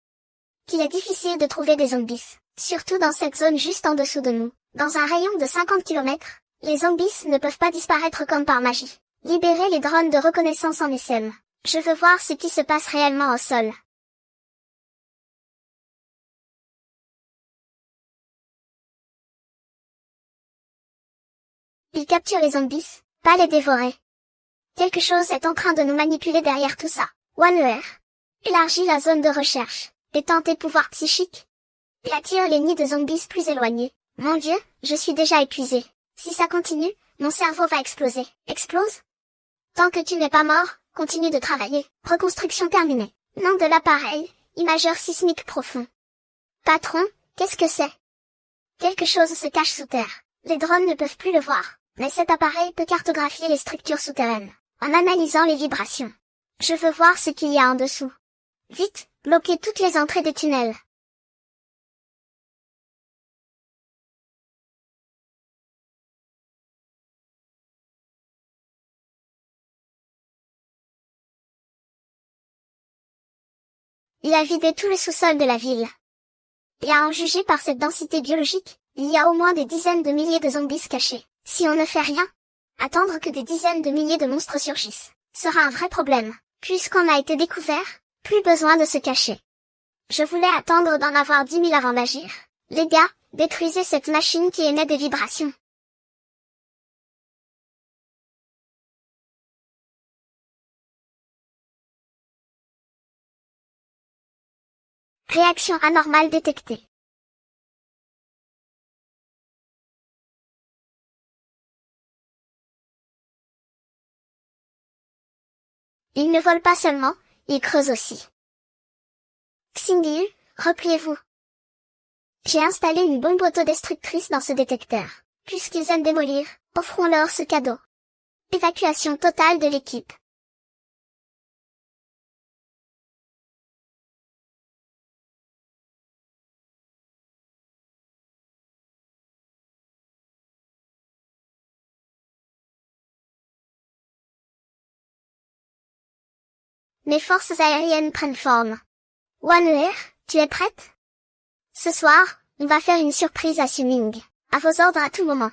qu'il est difficile de trouver des zombies, surtout dans cette zone juste en dessous de nous. Dans un rayon de 50 km, les zombies ne peuvent pas disparaître comme par magie. Libérez les drones de reconnaissance en SM. Je veux voir ce qui se passe réellement au sol. Ils capturent les zombies, pas les dévorer. Quelque chose est en train de nous manipuler derrière tout ça. OneER. Élargit la zone de recherche. Détend tes pouvoirs psychiques. Il attire les nids de zombies plus éloignés. Mon Dieu, je suis déjà épuisé. Si ça continue, mon cerveau va exploser. Explose? Tant que tu n'es pas mort, continue de travailler. Reconstruction terminée. Nom de l'appareil, imageur sismique profond. Patron, qu'est-ce que c'est? Quelque chose se cache sous terre. Les drones ne peuvent plus le voir, mais cet appareil peut cartographier les structures souterraines, en analysant les vibrations. Je veux voir ce qu'il y a en dessous. Vite, bloquez toutes les entrées des tunnels. Il a vidé tout le sous-sol de la ville. Et à en juger par cette densité biologique, il y a au moins des dizaines de milliers de zombies cachés. Si on ne fait rien, attendre que des dizaines de milliers de monstres surgissent sera un vrai problème. Puisqu'on a été découvert, plus besoin de se cacher. Je voulais attendre d'en avoir 10 000 avant d'agir. Les gars, détruisez cette machine qui émet des vibrations. Réaction anormale détectée. Ils ne volent pas seulement, ils creusent aussi. Xingil, repliez-vous. J'ai installé une bombe autodestructrice dans ce détecteur. Puisqu'ils aiment démolir, offrons-leur ce cadeau. Évacuation totale de l'équipe. Mes forces aériennes prennent forme. OneER, tu es prête? Ce soir, on va faire une surprise à Suning. À vos ordres à tout moment.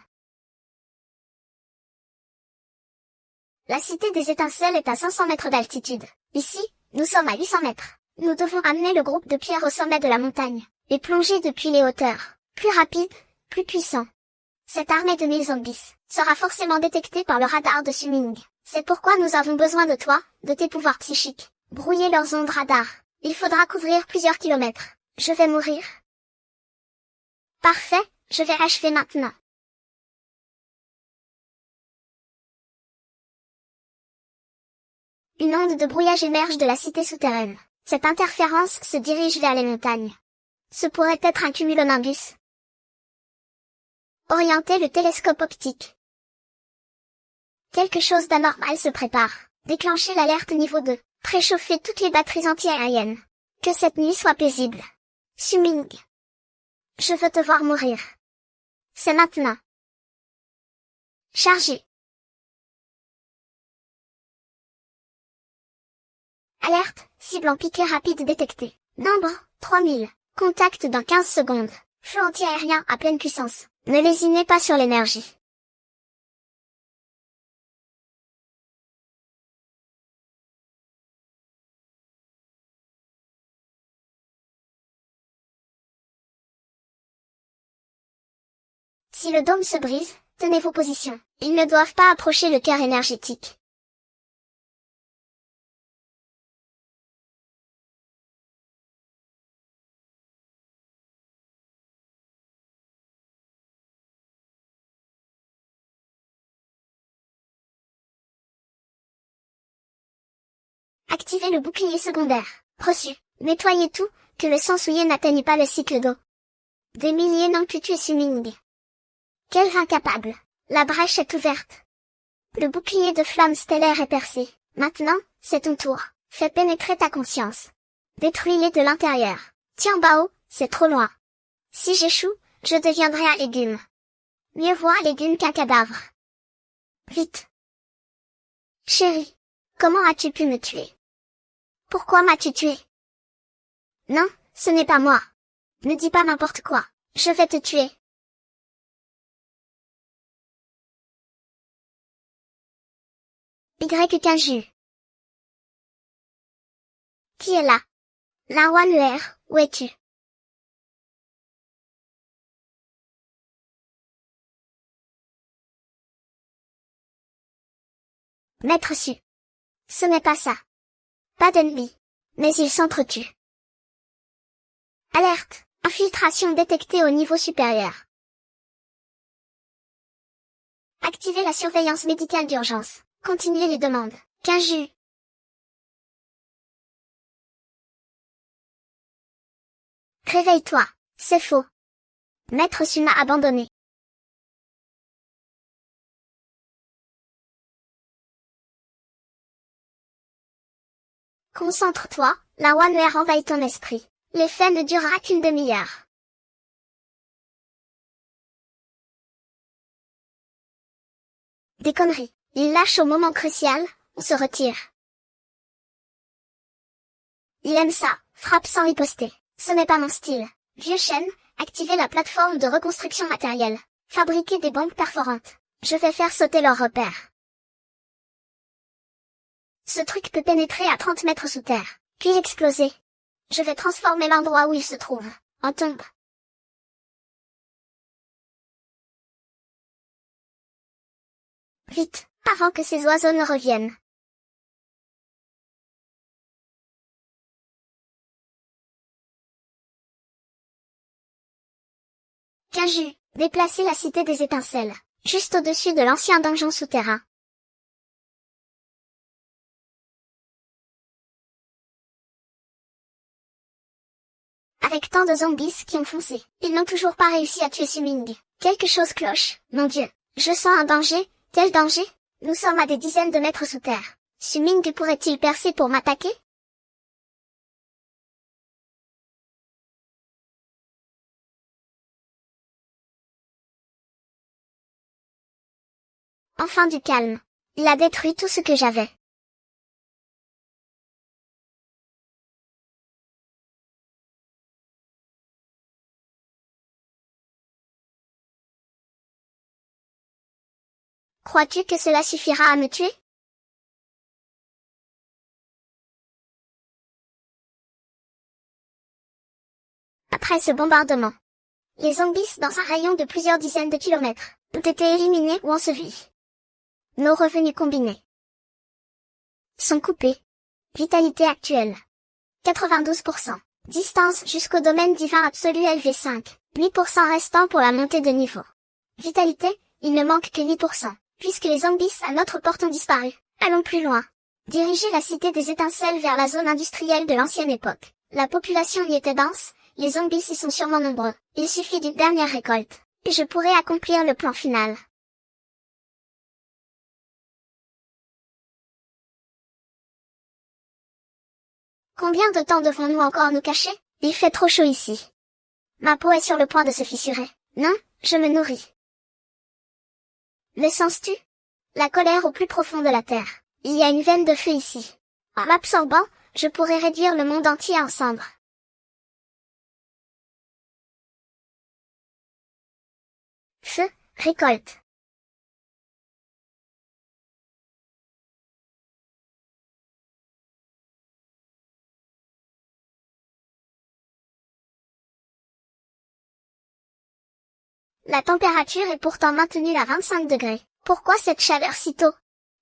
La cité des étincelles est à 500 mètres d'altitude. Ici, nous sommes à 800 mètres. Nous devons amener le groupe de pierre au sommet de la montagne, et plonger depuis les hauteurs. Plus rapide, plus puissant. Cette armée de 1000 zombies sera forcément détectée par le radar de Suning. C'est pourquoi nous avons besoin de toi, de tes pouvoirs psychiques. Brouiller leurs ondes radar. Il faudra couvrir plusieurs kilomètres. Je vais mourir. Parfait, je vais achever maintenant. Une onde de brouillage émerge de la cité souterraine. Cette interférence se dirige vers les montagnes. Ce pourrait être un cumulonimbus. Orientez le télescope optique. Quelque chose d'anormal se prépare. Déclenchez l'alerte niveau 2. Préchauffez toutes les batteries anti-aériennes. Que cette nuit soit paisible. Suming. Je veux te voir mourir. C'est maintenant. Chargé. Alerte, cible en piqué rapide détectée. Nombre, 3000. Contact dans 15 secondes. Feu anti-aérien à pleine puissance. Ne lésinez pas sur l'énergie. Si le dôme se brise, tenez vos positions. Ils ne doivent pas approcher le cœur énergétique. Activez le bouclier secondaire. Reçu. Nettoyez tout, que le sang souillé n'atteigne pas le cycle d'eau. Des milliers n'ont pu tuer Suming. Quel incapable. La brèche est ouverte. Le bouclier de flamme stellaire est percé. Maintenant, c'est ton tour. Fais pénétrer ta conscience. Détruis-les de l'intérieur. Tiens Bao, c'est trop loin. Si j'échoue, je deviendrai un légume. Mieux vaut un légume qu'un cadavre. Vite. Chérie, comment as-tu pu me tuer? Pourquoi m'as-tu tué? Non, ce n'est pas moi. Ne dis pas n'importe quoi. Je vais te tuer. Y15 jus. Qui est là? Larwan ER, où es-tu? Maître Su. Ce n'est pas ça. Pas d'ennemi. Mais ils s'entretuent. Alerte. Infiltration détectée au niveau supérieur. Activez la surveillance médicale d'urgence. Continuez les demandes. 15 jus. Réveille-toi. C'est faux. Maître Su m'a abandonné. Concentre-toi, la One Air envahit ton esprit. L'effet ne durera qu'une demi-heure. Des conneries. Il lâche au moment crucial, on se retire. Il aime ça, frappe sans riposter. Ce n'est pas mon style. Vieux chêne, activez la plateforme de reconstruction matérielle. Fabriquez des bombes perforantes. Je vais faire sauter leurs repères. Ce truc peut pénétrer à 30 mètres sous terre, puis exploser. Je vais transformer l'endroit où il se trouve en tombe. Vite, avant que ces oiseaux ne reviennent. Jus, déplacez la cité des étincelles, juste au-dessus de l'ancien donjon souterrain. Avec tant de zombies qui ont foncé, ils n'ont toujours pas réussi à tuer Suming. Quelque chose cloche, mon Dieu. Je sens un danger. Quel danger? Nous sommes à des dizaines de mètres sous terre. Suming pourrait-il percer pour m'attaquer? Enfin du calme. Il a détruit tout ce que j'avais. Crois-tu que cela suffira à me tuer? Après ce bombardement, les zombies dans un rayon de plusieurs dizaines de kilomètres ont été éliminés ou ensevelis. Nos revenus combinés sont coupés. Vitalité actuelle. 92%. Distance jusqu'au domaine divin absolu LV5. 8% restant pour la montée de niveau. Vitalité, il ne manque que 8%. Puisque les zombies à notre porte ont disparu. Allons plus loin. Dirigez la cité des étincelles vers la zone industrielle de l'ancienne époque. La population y était dense, les zombies y sont sûrement nombreux. Il suffit d'une dernière récolte, et je pourrai accomplir le plan final. Combien de temps devons-nous encore nous cacher? Il fait trop chaud ici. Ma peau est sur le point de se fissurer. Non, je me nourris. Le sens-tu? La colère au plus profond de la terre. Il y a une veine de feu ici. En m'absorbant, je pourrais réduire le monde entier en cendres. Feu, récolte. La température est pourtant maintenue à 25 degrés. Pourquoi cette chaleur si tôt?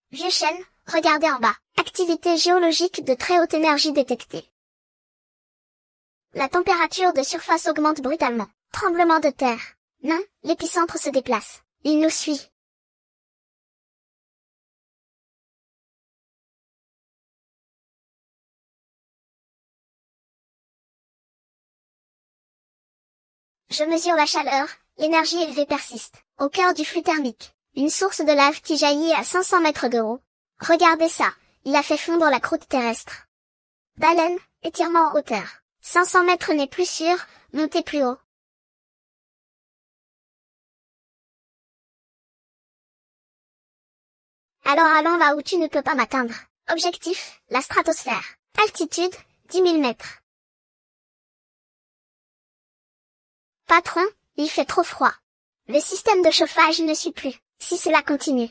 Vieux chêne, regardez en bas. Activité géologique de très haute énergie détectée. La température de surface augmente brutalement. Tremblement de terre. Non, l'épicentre se déplace. Il nous suit. Je mesure la chaleur, l'énergie élevée persiste. Au cœur du flux thermique. Une source de lave qui jaillit à 500 mètres de haut. Regardez ça, il a fait fondre la croûte terrestre. Baleine, étirement en hauteur. 500 mètres n'est plus sûr, montez plus haut. Alors allons là où tu ne peux pas m'atteindre. Objectif, la stratosphère. Altitude, 10 000 mètres. Patron, il fait trop froid. Le système de chauffage ne suit plus. Si cela continue,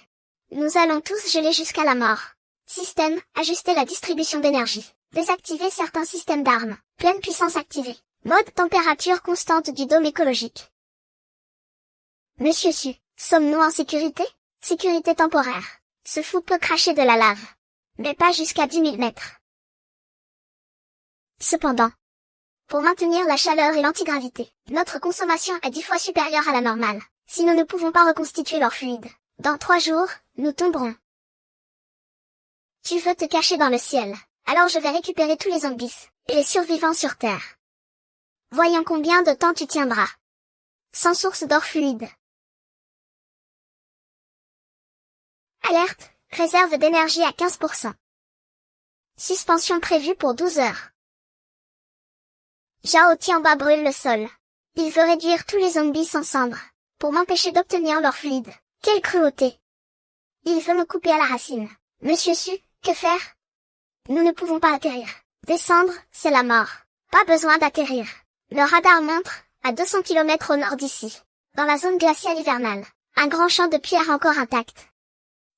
Nous allons tous geler jusqu'à la mort. Système, ajuster la distribution d'énergie. Désactiver certains systèmes d'armes. Pleine puissance activée. Mode température constante du dôme écologique. Monsieur Su, sommes-nous en sécurité? Sécurité temporaire. Ce fou peut cracher de la lave. Mais pas jusqu'à 10 000 mètres. Cependant, pour maintenir la chaleur et l'antigravité, notre consommation est 10 fois supérieure à la normale. Si nous ne pouvons pas reconstituer leur fluide, dans 3 jours, nous tomberons. Tu veux te cacher dans le ciel, alors je vais récupérer tous les zombies, et les survivants sur Terre. Voyons combien de temps tu tiendras. Sans source d'or fluide. Alerte, réserve d'énergie à 15%. Suspension prévue pour 12 heures. Zhao Tianba brûle le sol. Il veut réduire tous les zombies en cendres, pour m'empêcher d'obtenir leur fluide. Quelle cruauté! Il veut me couper à la racine. Monsieur Su, que faire? Nous ne pouvons pas atterrir. Descendre, c'est la mort. Pas besoin d'atterrir. Le radar montre, à 200 km au nord d'ici, dans la zone glaciale hivernale, un grand champ de pierre encore intact.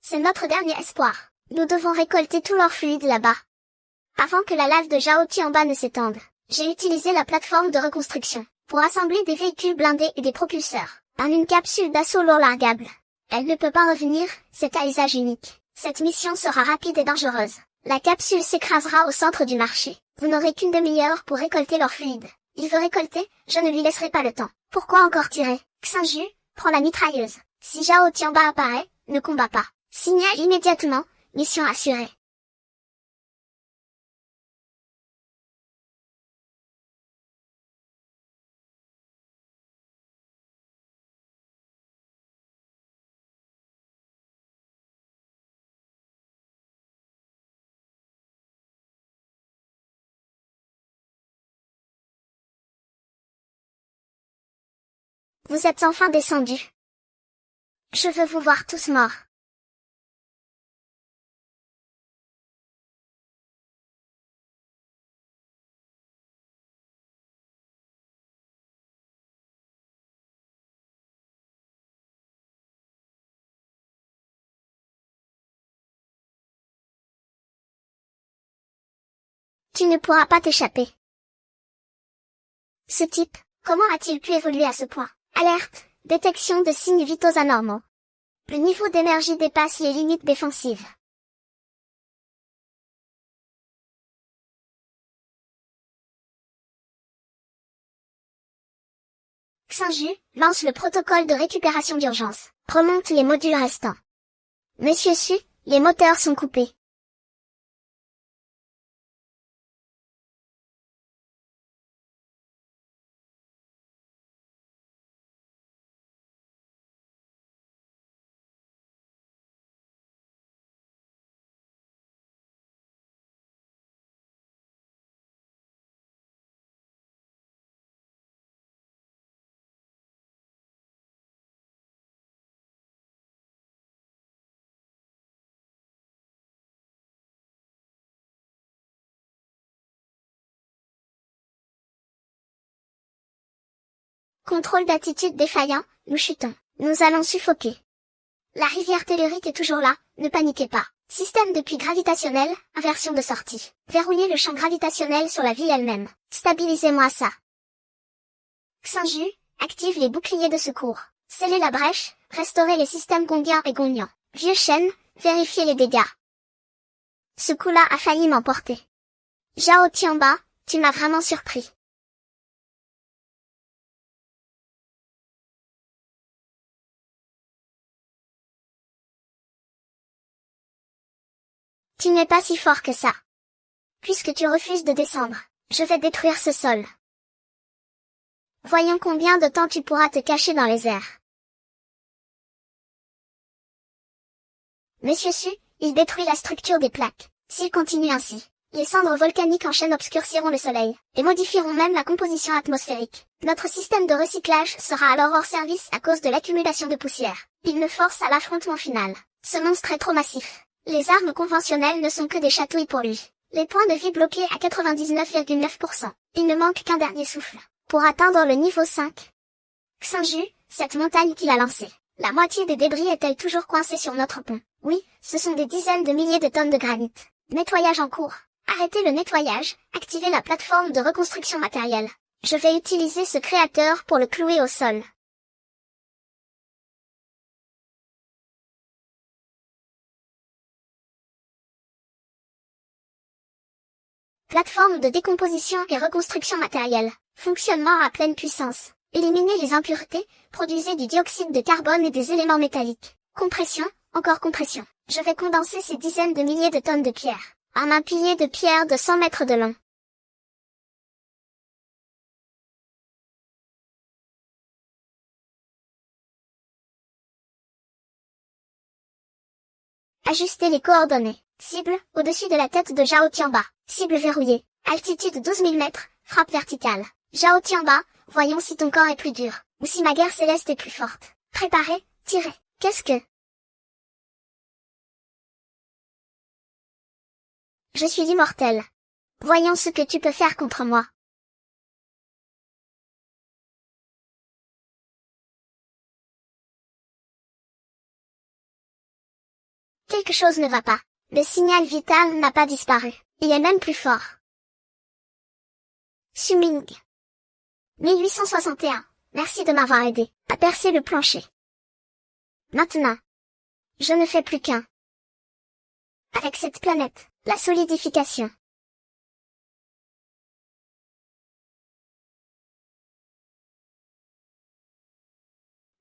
C'est notre dernier espoir. Nous devons récolter tout leur fluide là-bas. Avant que la lave de Zhao Tianba ne s'étende, j'ai utilisé la plateforme de reconstruction, pour assembler des véhicules blindés et des propulseurs, en une capsule d'assaut lourd largable. Elle ne peut pas revenir, c'est à usage unique. Cette mission sera rapide et dangereuse. La capsule s'écrasera au centre du marché. Vous n'aurez qu'une demi-heure pour récolter leur fluide. Il veut récolter, je ne lui laisserai pas le temps. Pourquoi encore tirer? Xinju, prends la mitrailleuse. Si Zhao Tianba apparaît, ne combat pas. Signale immédiatement, mission assurée. Vous êtes enfin descendus. Je veux vous voir tous morts. Tu ne pourras pas t'échapper. Ce type, comment a-t-il pu évoluer à ce point? Alerte, détection de signes vitaux anormaux. Le niveau d'énergie dépasse les limites défensives. Xinju, lance le protocole de récupération d'urgence. Remonte les modules restants. Monsieur Su, les moteurs sont coupés. Contrôle d'attitude défaillant, nous chutons. Nous allons suffoquer. La rivière tellurique est toujours là, ne paniquez pas. Système de puits gravitationnel, inversion de sortie. Verrouillez le champ gravitationnel sur la ville elle-même. Stabilisez-moi ça. Xinju, active les boucliers de secours. Scellez la brèche, restaurez les systèmes Gongyan et Gongyan. Vieux Shen, vérifiez les dégâts. Ce coup-là a failli m'emporter. Zhao Tianba, tu m'as vraiment surpris. Tu n'es pas si fort que ça. Puisque tu refuses de descendre, je vais détruire ce sol. Voyons combien de temps tu pourras te cacher dans les airs. Monsieur Su, il détruit la structure des plaques. S'il continue ainsi, les cendres volcaniques en chaîne obscurciront le soleil, et modifieront même la composition atmosphérique. Notre système de recyclage sera alors hors service à cause de l'accumulation de poussière. Il me force à l'affrontement final. Ce monstre est trop massif. Les armes conventionnelles ne sont que des chatouilles pour lui. Les points de vie bloqués à 99,9%. Il ne manque qu'un dernier souffle pour atteindre le niveau 5. Xinju, cette montagne qu'il a lancée. La moitié des débris est-elle toujours coincée sur notre pont? Oui, ce sont des dizaines de milliers de tonnes de granit. Nettoyage en cours. Arrêtez le nettoyage, activez la plateforme de reconstruction matérielle. Je vais utiliser ce créateur pour le clouer au sol. Plateforme de décomposition et reconstruction matérielle. Fonctionnement à pleine puissance. Éliminez les impuretés, produisez du dioxyde de carbone et des éléments métalliques. Compression, encore compression. Je vais condenser ces dizaines de milliers de tonnes de pierre en un pilier de pierre de 100 mètres de long. Ajustez les coordonnées. Cible, au-dessus de la tête de Zhao Tianba. Cible verrouillée. Altitude 12 000 mètres, frappe verticale. Zhao Tianba, voyons si ton corps est plus dur, ou si ma guerre céleste est plus forte. Préparez, tirez. Qu'est-ce que... Je suis immortel. Voyons ce que tu peux faire contre moi. Quelque chose ne va pas. Le signal vital n'a pas disparu. Il est même plus fort. Xuming. 1861. Merci de m'avoir aidé à percer le plancher. Maintenant, je ne fais plus qu'un. Avec cette planète, la solidification.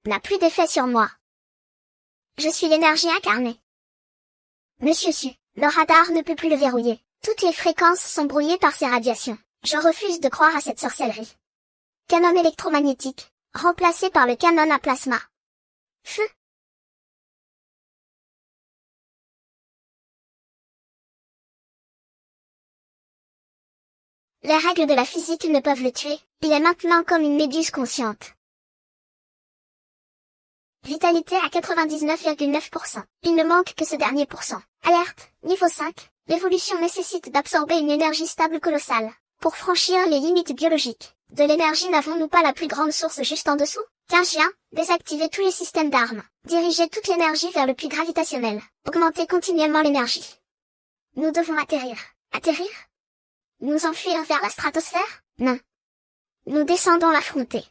N'a plus d'effet sur moi. Je suis l'énergie incarnée. Monsieur Su, le radar ne peut plus le verrouiller. Toutes les fréquences sont brouillées par ces radiations. Je refuse de croire à cette sorcellerie. Canon électromagnétique, remplacé par le canon à plasma. Feu. Les règles de la physique ne peuvent le tuer. Il est maintenant comme une méduse consciente. Vitalité à 99,9%. Il ne manque que ce dernier pourcent. Alerte, niveau 5. L'évolution nécessite d'absorber une énergie stable colossale. Pour franchir les limites biologiques de l'énergie, n'avons-nous pas la plus grande source juste en dessous? Tiens, désactivez tous les systèmes d'armes. Dirigez toute l'énergie vers le puits gravitationnel. Augmentez continuellement l'énergie. Nous devons atterrir. Atterrir? Nous enfuir vers la stratosphère? Non. Nous descendons l'affronter.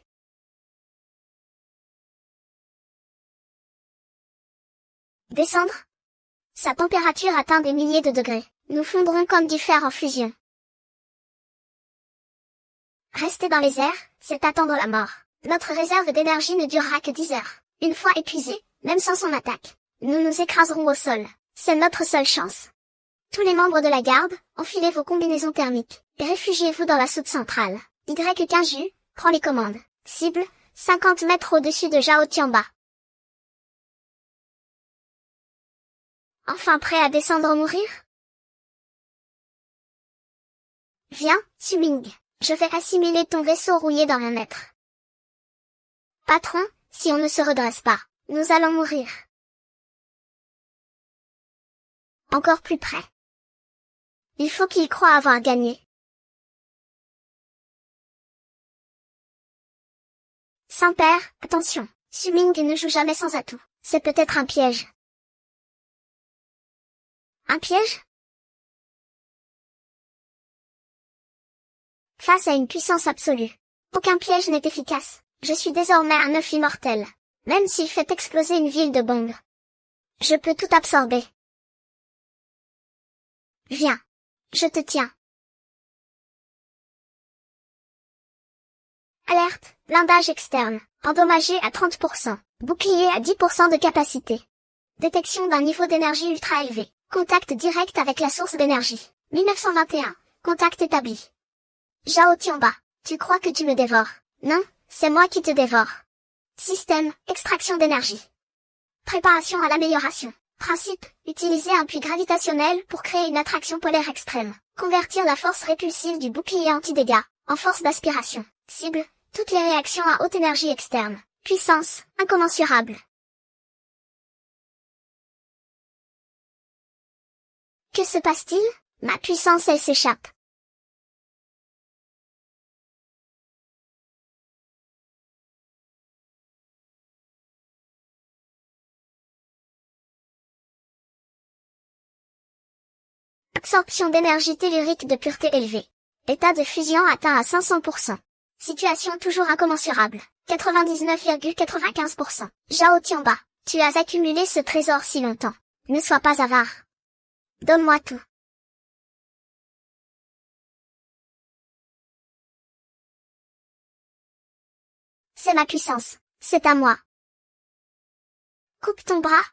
Descendre? Sa température atteint des milliers de degrés. Nous fondrons comme du fer en fusion. Rester dans les airs, c'est attendre la mort. Notre réserve d'énergie ne durera que 10 heures. Une fois épuisée, même sans son attaque, nous nous écraserons au sol. C'est notre seule chance. Tous les membres de la garde, enfilez vos combinaisons thermiques et réfugiez-vous dans la soute centrale. Y15Ju, prend les commandes. Cible, 50 mètres au-dessus de Zhao Tianba. Enfin prêt à descendre ou mourir? Viens, Xuming. Je vais assimiler ton vaisseau rouillé dans mon être. Patron, si on ne se redresse pas, nous allons mourir. Encore plus près. Il faut qu'il croie avoir gagné. Saint-Père, attention, Xuming ne joue jamais sans atout. C'est peut-être un piège. Un piège? Face à une puissance absolue, aucun piège n'est efficace. Je suis désormais un œuf immortel. Même s'il fait exploser une ville de bombes. Je peux tout absorber. Viens. Je te tiens. Alerte, blindage externe, endommagé à 30%, bouclier à 10% de capacité. Détection d'un niveau d'énergie ultra élevé. Contact direct avec la source d'énergie. 1921. Contact établi. Zhao Tianba, tu crois que tu me dévores? Non, c'est moi qui te dévore. Système, extraction d'énergie. Préparation à l'amélioration. Principe, utiliser un puits gravitationnel pour créer une attraction polaire extrême. Convertir la force répulsive du bouclier anti-dégâts en force d'aspiration. Cible, toutes les réactions à haute énergie externe. Puissance, incommensurable. Que se passe-t-il? Ma puissance, elle s'échappe. Absorption d'énergie tellurique de pureté élevée. État de fusion atteint à 500%. Situation toujours incommensurable. 99,95%. Zhao Tianba, tu as accumulé ce trésor si longtemps. Ne sois pas avare. Donne-moi tout. C'est ma puissance. C'est à moi. Coupe ton bras.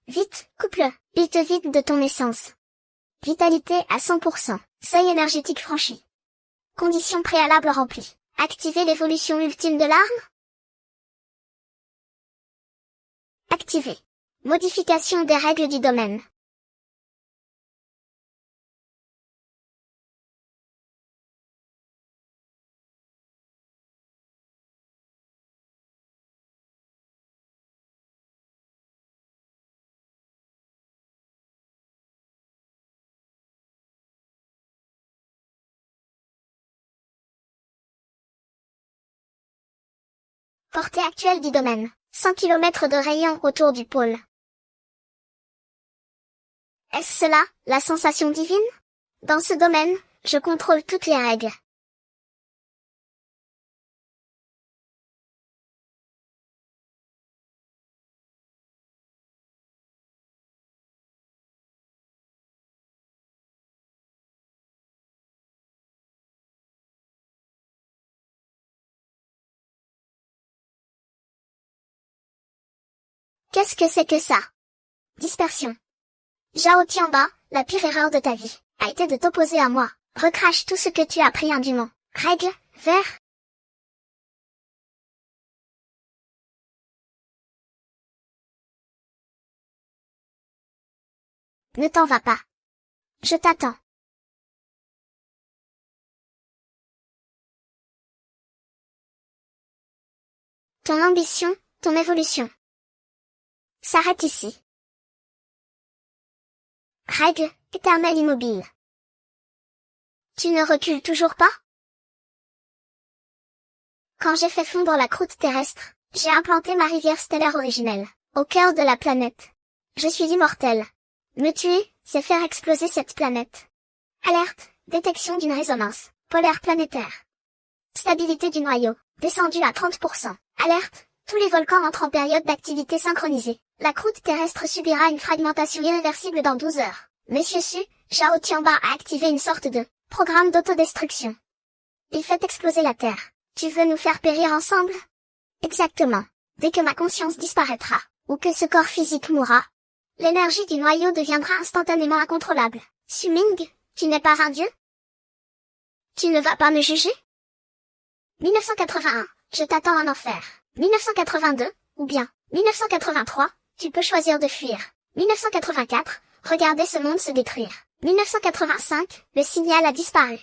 Vite, coupe-le. Il te vide de ton essence. Vitalité à 100%. Seuil énergétique franchi. Conditions préalables remplies. Activer l'évolution ultime de l'arme. Activer. Modification des règles du domaine. Portée actuelle du domaine. 100 km de rayon autour du pôle. Est-ce cela, la sensation divine? Dans ce domaine, je contrôle toutes les règles. Qu'est-ce que c'est que ça? Dispersion. Zhao Tianba, la pire erreur de ta vie, a été de t'opposer à moi. Recrache tout ce que tu as appris indûment. Règle, vert. Ne t'en va pas. Je t'attends. Ton ambition, ton évolution. S'arrête ici. Règle, éternelle immobile. Tu ne recules toujours pas? Quand j'ai fait fondre la croûte terrestre, j'ai implanté ma rivière stellaire originelle, au cœur de la planète. Je suis immortel. Me tuer, c'est faire exploser cette planète. Alerte, détection d'une résonance, polaire planétaire. Stabilité du noyau, descendue à 30%. Alerte, tous les volcans entrent en période d'activité synchronisée. La croûte terrestre subira une fragmentation irréversible dans 12 heures. Monsieur Su, Zhao Tianba a activé une sorte de programme d'autodestruction. Il fait exploser la Terre. Tu veux nous faire périr ensemble? Exactement. Dès que ma conscience disparaîtra, ou que ce corps physique mourra, l'énergie du noyau deviendra instantanément incontrôlable. Su Ming, tu n'es pas un dieu? Tu ne vas pas me juger? 1981, je t'attends en enfer. 1982, ou bien, 1983, tu peux choisir de fuir. 1984, regardez ce monde se détruire. 1985, le signal a disparu.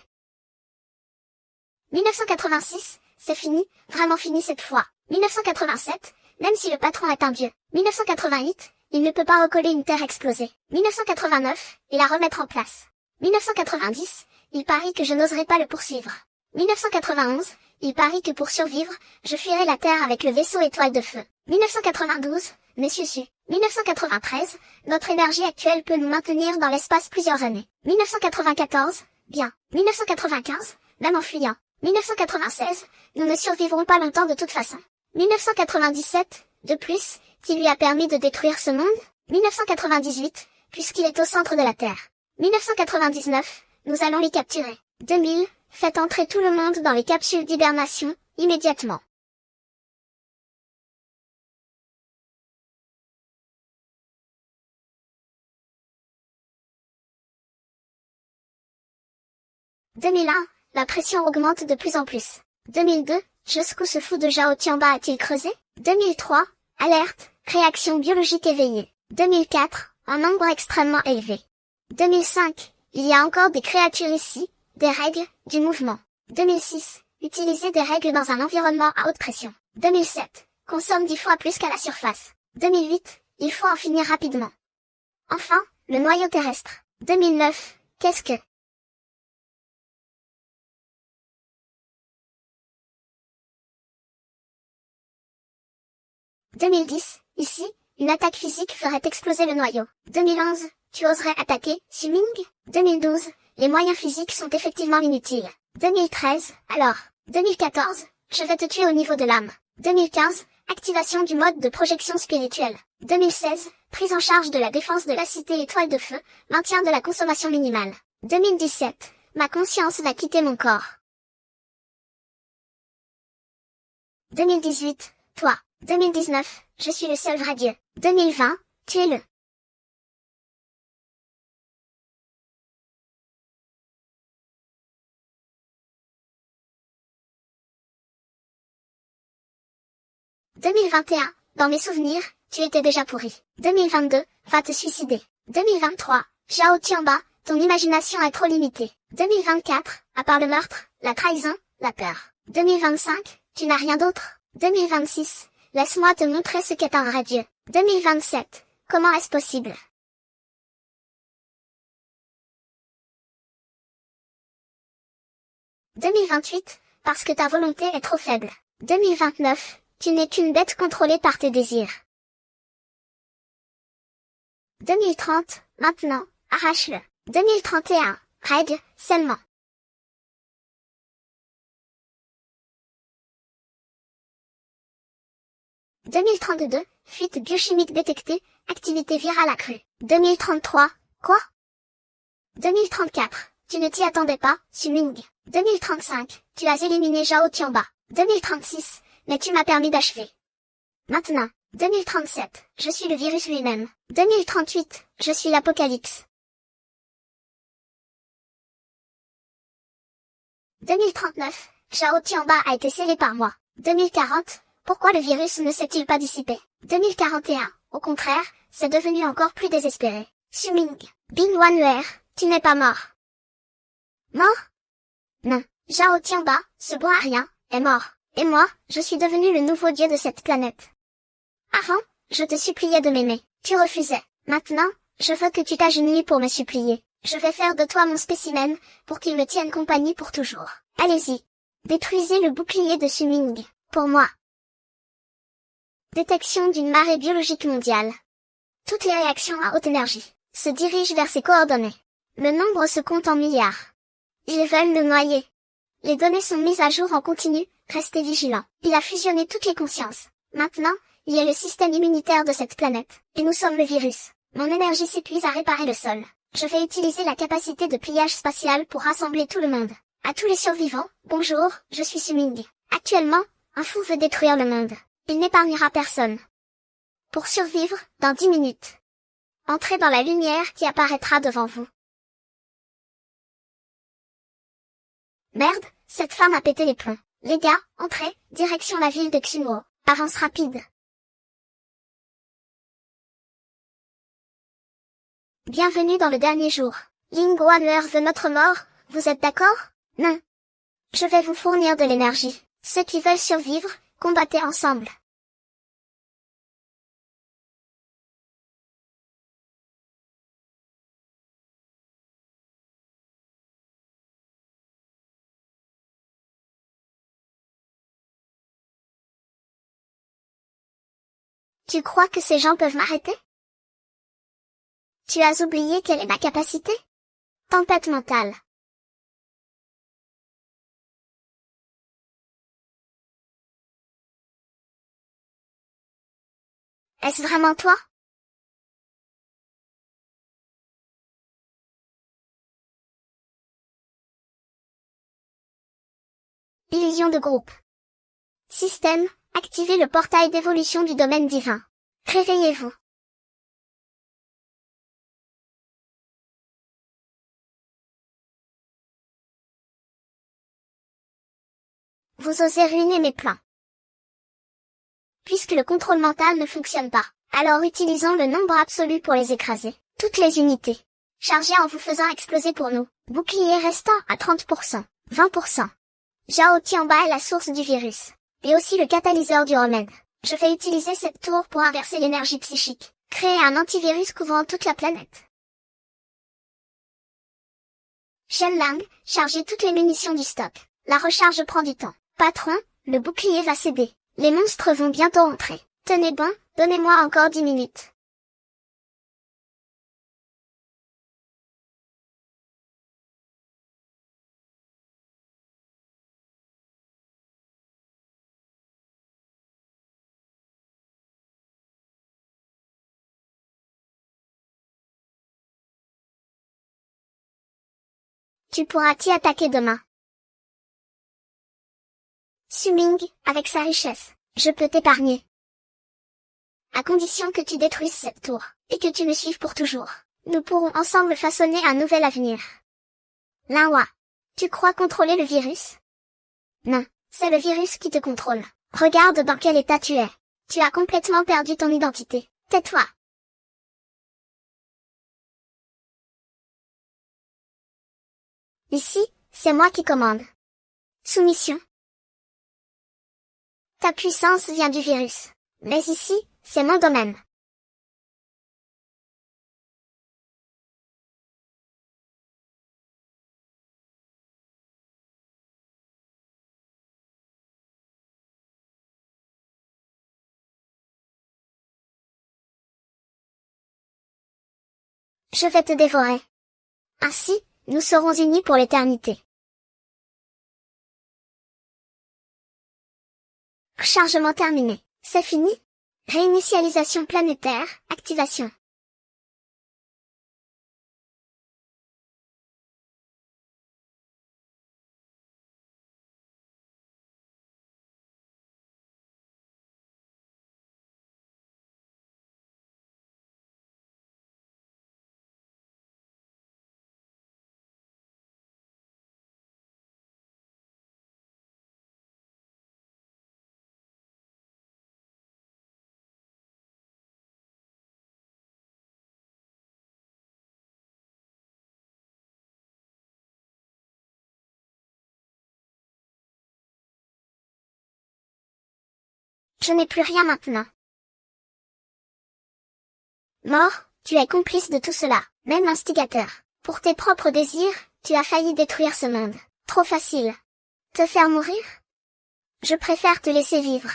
1986, c'est fini, vraiment fini cette fois. 1987, même si le patron est un dieu. 1988, il ne peut pas recoller une terre explosée. 1989, et la remettre en place. 1990, il parie que je n'oserai pas le poursuivre. 1991, il parie que pour survivre, je fuirai la Terre avec le vaisseau étoile de feu. 1992, Monsieur Su. 1993, notre énergie actuelle peut nous maintenir dans l'espace plusieurs années. 1994, bien. 1995, même en fuyant. 1996, nous ne survivrons pas longtemps de toute façon. 1997, de plus, qui lui a permis de détruire ce monde? 1998, puisqu'il est au centre de la Terre. 1999, nous allons les capturer. 2000, faites entrer tout le monde dans les capsules d'hibernation, immédiatement. « 2001, la pression augmente de plus en plus. 2002, jusqu'où ce fou de Zhao Tianba a-t-il creusé? 2003, alerte, réaction biologique éveillée. 2004, en nombre extrêmement élevé. 2005, il y a encore des créatures ici, des règles, du mouvement. 2006, utiliser des règles dans un environnement à haute pression. 2007, consomme 10 fois plus qu'à la surface. 2008, il faut en finir rapidement. Enfin, le noyau terrestre. 2009, qu'est-ce que... 2010, ici, une attaque physique ferait exploser le noyau. 2011, Tu oserais attaquer, Xu-Ming? 2012, les moyens physiques sont effectivement inutiles. 2013, alors. 2014, je vais te tuer au niveau de l'âme. 2015, activation du mode de projection spirituelle. 2016, prise en charge de la défense de la cité étoile de feu, maintien de la consommation minimale. 2017, ma conscience va quitter mon corps. 2018, toi. 2019, je suis le seul vrai Dieu. 2020, tu es le. « 2021, dans mes souvenirs, tu étais déjà pourri. 2022, va te suicider. 2023, Zhao Tianba, ton imagination est trop limitée. 2024, à part le meurtre, la trahison, la peur. 2025, tu n'as rien d'autre. 2026, laisse-moi te montrer ce qu'est un vrai Dieu. 2027, comment est-ce possible? « 2028, parce que ta volonté est trop faible. 2029, tu n'es qu'une bête contrôlée par tes désirs. 2030, maintenant, arrache-le. 2031, règle, seulement. 2032, fuite biochimique détectée, activité virale accrue. 2033, quoi? 2034, tu ne t'y attendais pas, Xu-Ming. 2035, tu as éliminé Zhao Tianba. 2036, mais tu m'as permis d'achever. Maintenant, 2037, je suis le virus lui-même. 2038, je suis l'apocalypse. 2039, Zhao Tianba a été scellé par moi. 2040, pourquoi le virus ne s'est-il pas dissipé? 2041, au contraire, c'est devenu encore plus désespéré. Xu-Ming, Bing Wanler, tu n'es pas mort. Mort? Non. Zhao Tianba, ce bon à rien, est mort. Et moi, je suis devenu le nouveau dieu de cette planète. Avant, je te suppliais de m'aimer. Tu refusais. Maintenant, je veux que tu t'agenouilles pour me supplier. Je vais faire de toi mon spécimen, pour qu'il me tienne compagnie pour toujours. Allez-y. Détruisez le bouclier de Xu-Ming. Pour moi. Détection d'une marée biologique mondiale. Toutes les réactions à haute énergie se dirigent vers ses coordonnées. Le nombre se compte en milliards. Ils veulent me noyer. Les données sont mises à jour en continu, restez vigilants. Il a fusionné toutes les consciences. Maintenant, il est le système immunitaire de cette planète. Et nous sommes le virus. Mon énergie s'épuise à réparer le sol. Je vais utiliser la capacité de pliage spatial pour rassembler tout le monde. À tous les survivants, bonjour, je suis Xu-Ming. Actuellement, un fou veut détruire le monde. Il n'épargnera personne. Pour survivre, dans 10 minutes. Entrez dans la lumière qui apparaîtra devant vous. Merde, cette femme a pété les plombs. Les gars, entrez, direction la ville de Xinhuo. Avance rapide. Bienvenue dans le dernier jour. Ling Wanler veut notre mort, vous êtes d'accord? Non. Je vais vous fournir de l'énergie. Ceux qui veulent survivre, combattez ensemble. Tu crois que ces gens peuvent m'arrêter? Tu as oublié quelle est ma capacité? Tempête mentale. Est-ce vraiment toi? Illusion de groupe. Système, activez le portail d'évolution du domaine divin. Réveillez-vous. Vous osez ruiner mes plans. Puisque le contrôle mental ne fonctionne pas, alors utilisons le nombre absolu pour les écraser. Toutes les unités. Chargées en vous faisant exploser pour nous. Bouclier restant à 30%, 20%. Zhao Tianba est la source du virus. Et aussi le catalyseur du remède. Je vais utiliser cette tour pour inverser l'énergie psychique. Créer un antivirus couvrant toute la planète. Shenlang, chargez toutes les munitions du stock. La recharge prend du temps. Patron, le bouclier va céder. Les monstres vont bientôt entrer. Tenez bon, donnez-moi encore 10 minutes. Tu pourras t'y attaquer demain. Su-Ming, avec sa richesse, je peux t'épargner. À condition que tu détruises cette tour, et que tu me suives pour toujours. Nous pourrons ensemble façonner un nouvel avenir. Linhua, tu crois contrôler le virus? Non, c'est le virus qui te contrôle. Regarde dans quel état tu es. Tu as complètement perdu ton identité. Tais-toi. Ici, c'est moi qui commande. Soumission. Ta puissance vient du virus. Mais ici, c'est mon domaine. Je vais te dévorer. Ainsi, nous serons unis pour l'éternité. Rechargement terminé. C'est fini? Réinitialisation planétaire, activation. Je n'ai plus rien maintenant. Mort, tu es complice de tout cela, même instigateur. Pour tes propres désirs, tu as failli détruire ce monde. Trop facile. Te faire mourir? Je préfère te laisser vivre.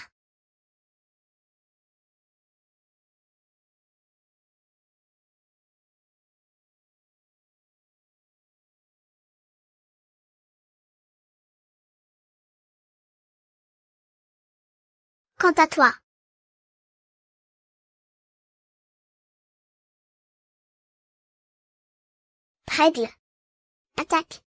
Quant à toi. Règle. Attaque.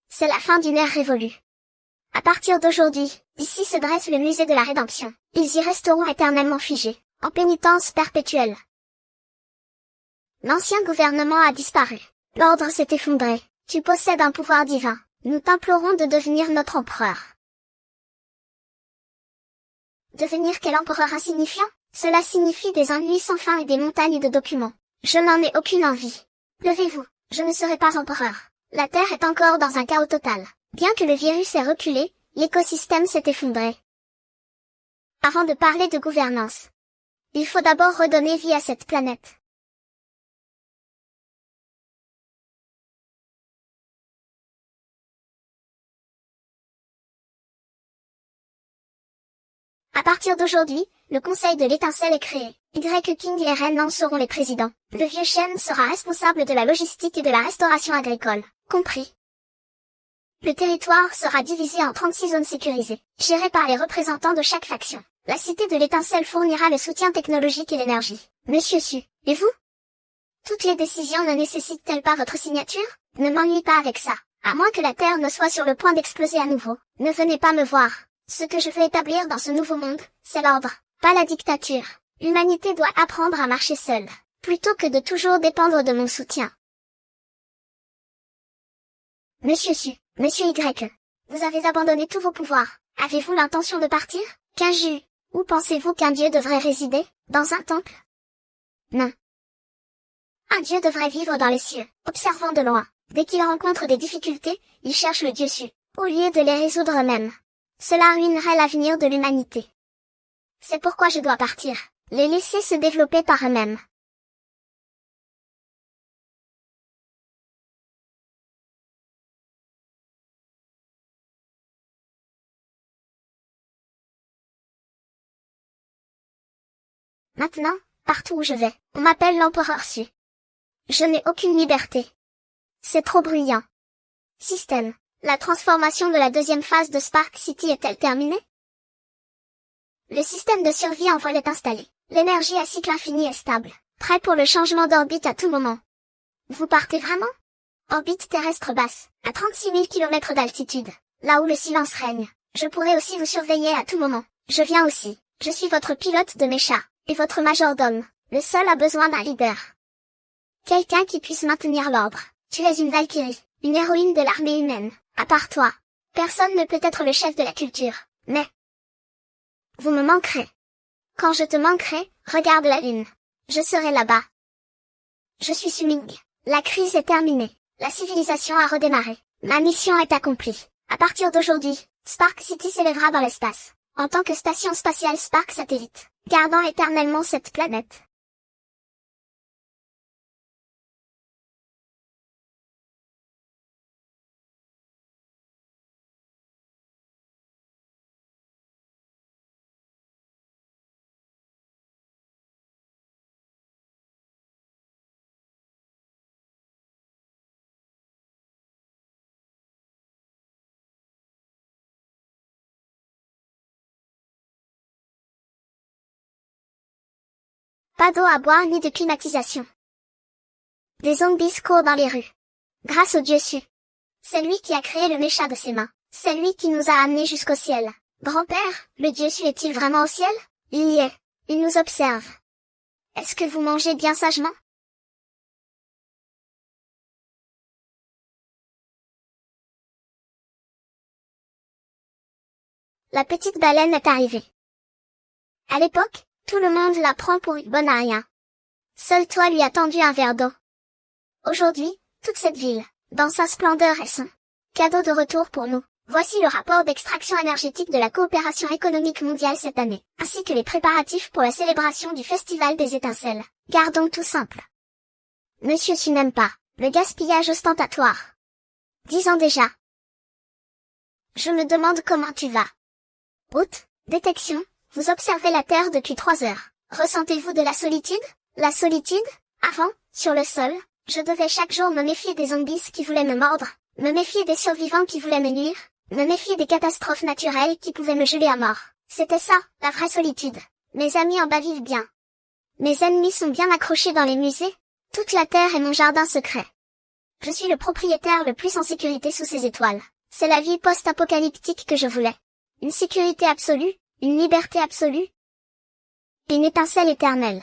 C'est la fin d'une ère révolue. À partir d'aujourd'hui, ici se dresse le musée de la rédemption. Ils y resteront éternellement figés, en pénitence perpétuelle. L'ancien gouvernement a disparu. L'ordre s'est effondré. Tu possèdes un pouvoir divin. Nous t'implorons de devenir notre empereur. Devenir quel empereur insignifiant? Cela signifie des ennuis sans fin et des montagnes de documents. Je n'en ai aucune envie. Levez-vous, je ne serai pas empereur. La Terre est encore dans un chaos total. Bien que le virus ait reculé, l'écosystème s'est effondré. Avant de parler de gouvernance, il faut d'abord redonner vie à cette planète. À partir d'aujourd'hui, le Conseil de l'Étincelle est créé. Y King et Ren en seront les présidents. Le vieux Shen sera responsable de la logistique et de la restauration agricole. Compris. Le territoire sera divisé en 36 zones sécurisées, gérées par les représentants de chaque faction. La Cité de l'Étincelle fournira le soutien technologique et l'énergie. Monsieur Su, et vous? Toutes les décisions ne nécessitent-elles pas votre signature? Ne m'ennuie pas avec ça. À moins que la Terre ne soit sur le point d'exploser à nouveau. Ne venez pas me voir. Ce que je veux établir dans ce nouveau monde, c'est l'ordre, pas la dictature. L'humanité doit apprendre à marcher seule, plutôt que de toujours dépendre de mon soutien. Monsieur Su, Monsieur Y, vous avez abandonné tous vos pouvoirs. Avez-vous l'intention de partir? Qu'un où pensez-vous qu'un dieu devrait résider? Dans un temple? Non. Un dieu devrait vivre dans les cieux, observant de loin. Dès qu'il rencontre des difficultés, il cherche le dieu Su, au lieu de les résoudre eux-mêmes. Cela ruinerait l'avenir de l'humanité. C'est pourquoi je dois partir, les laisser se développer par eux-mêmes. Maintenant, partout où je vais, on m'appelle l'empereur Su. Je n'ai aucune liberté. C'est trop bruyant. Système. La transformation de la deuxième phase de Spark City est-elle terminée? Le système de survie en vol est installé. L'énergie à cycle infini est stable, prêt pour le changement d'orbite à tout moment. Vous partez vraiment? Orbite terrestre basse, à 36 000 km d'altitude, là où le silence règne. Je pourrais aussi vous surveiller à tout moment. Je viens aussi. Je suis votre pilote de mécha, et votre majordome. Le sol a besoin d'un leader. Quelqu'un qui puisse maintenir l'ordre. Tu es une Valkyrie, une héroïne de l'armée humaine. À part toi, personne ne peut être le chef de la culture. Mais vous me manquerez. Quand je te manquerai, regarde la lune. Je serai là-bas. Je suis Suming. La crise est terminée. La civilisation a redémarré. Ma mission est accomplie. À partir d'aujourd'hui, Spark City s'élèvera dans l'espace, en tant que station spatiale Spark Satellite, gardant éternellement cette planète. Pas d'eau à boire ni de climatisation. Des zombies courent dans les rues. Grâce au Dieu su. C'est lui qui a créé le mécha de ses mains. C'est lui qui nous a amenés jusqu'au ciel. Grand-père, le Dieu su est-il vraiment au ciel? Il y est. Il nous observe. Est-ce que vous mangez bien sagement? La petite baleine est arrivée. À l'époque, tout le monde la prend pour une bonne à rien. Seul toi lui as tendu un verre d'eau. Aujourd'hui, toute cette ville, dans sa splendeur est son cadeau de retour pour nous. Voici le rapport d'extraction énergétique de la coopération économique mondiale cette année, ainsi que les préparatifs pour la célébration du Festival des étincelles. Gardons tout simple. Monsieur Su n'aime pas le gaspillage ostentatoire. 10 ans déjà. Je me demande comment tu vas. Route, détection, vous observez la Terre depuis 3 heures. Ressentez-vous de la solitude? La solitude? Avant, sur le sol, je devais chaque jour me méfier des zombies qui voulaient me mordre, me méfier des survivants qui voulaient me nuire, me méfier des catastrophes naturelles qui pouvaient me geler à mort. C'était ça, la vraie solitude. Mes amis en bas vivent bien. Mes ennemis sont bien accrochés dans les musées. Toute la Terre est mon jardin secret. Je suis le propriétaire le plus en sécurité sous ces étoiles. C'est la vie post-apocalyptique que je voulais. Une sécurité absolue, une liberté absolue. Une étincelle éternelle.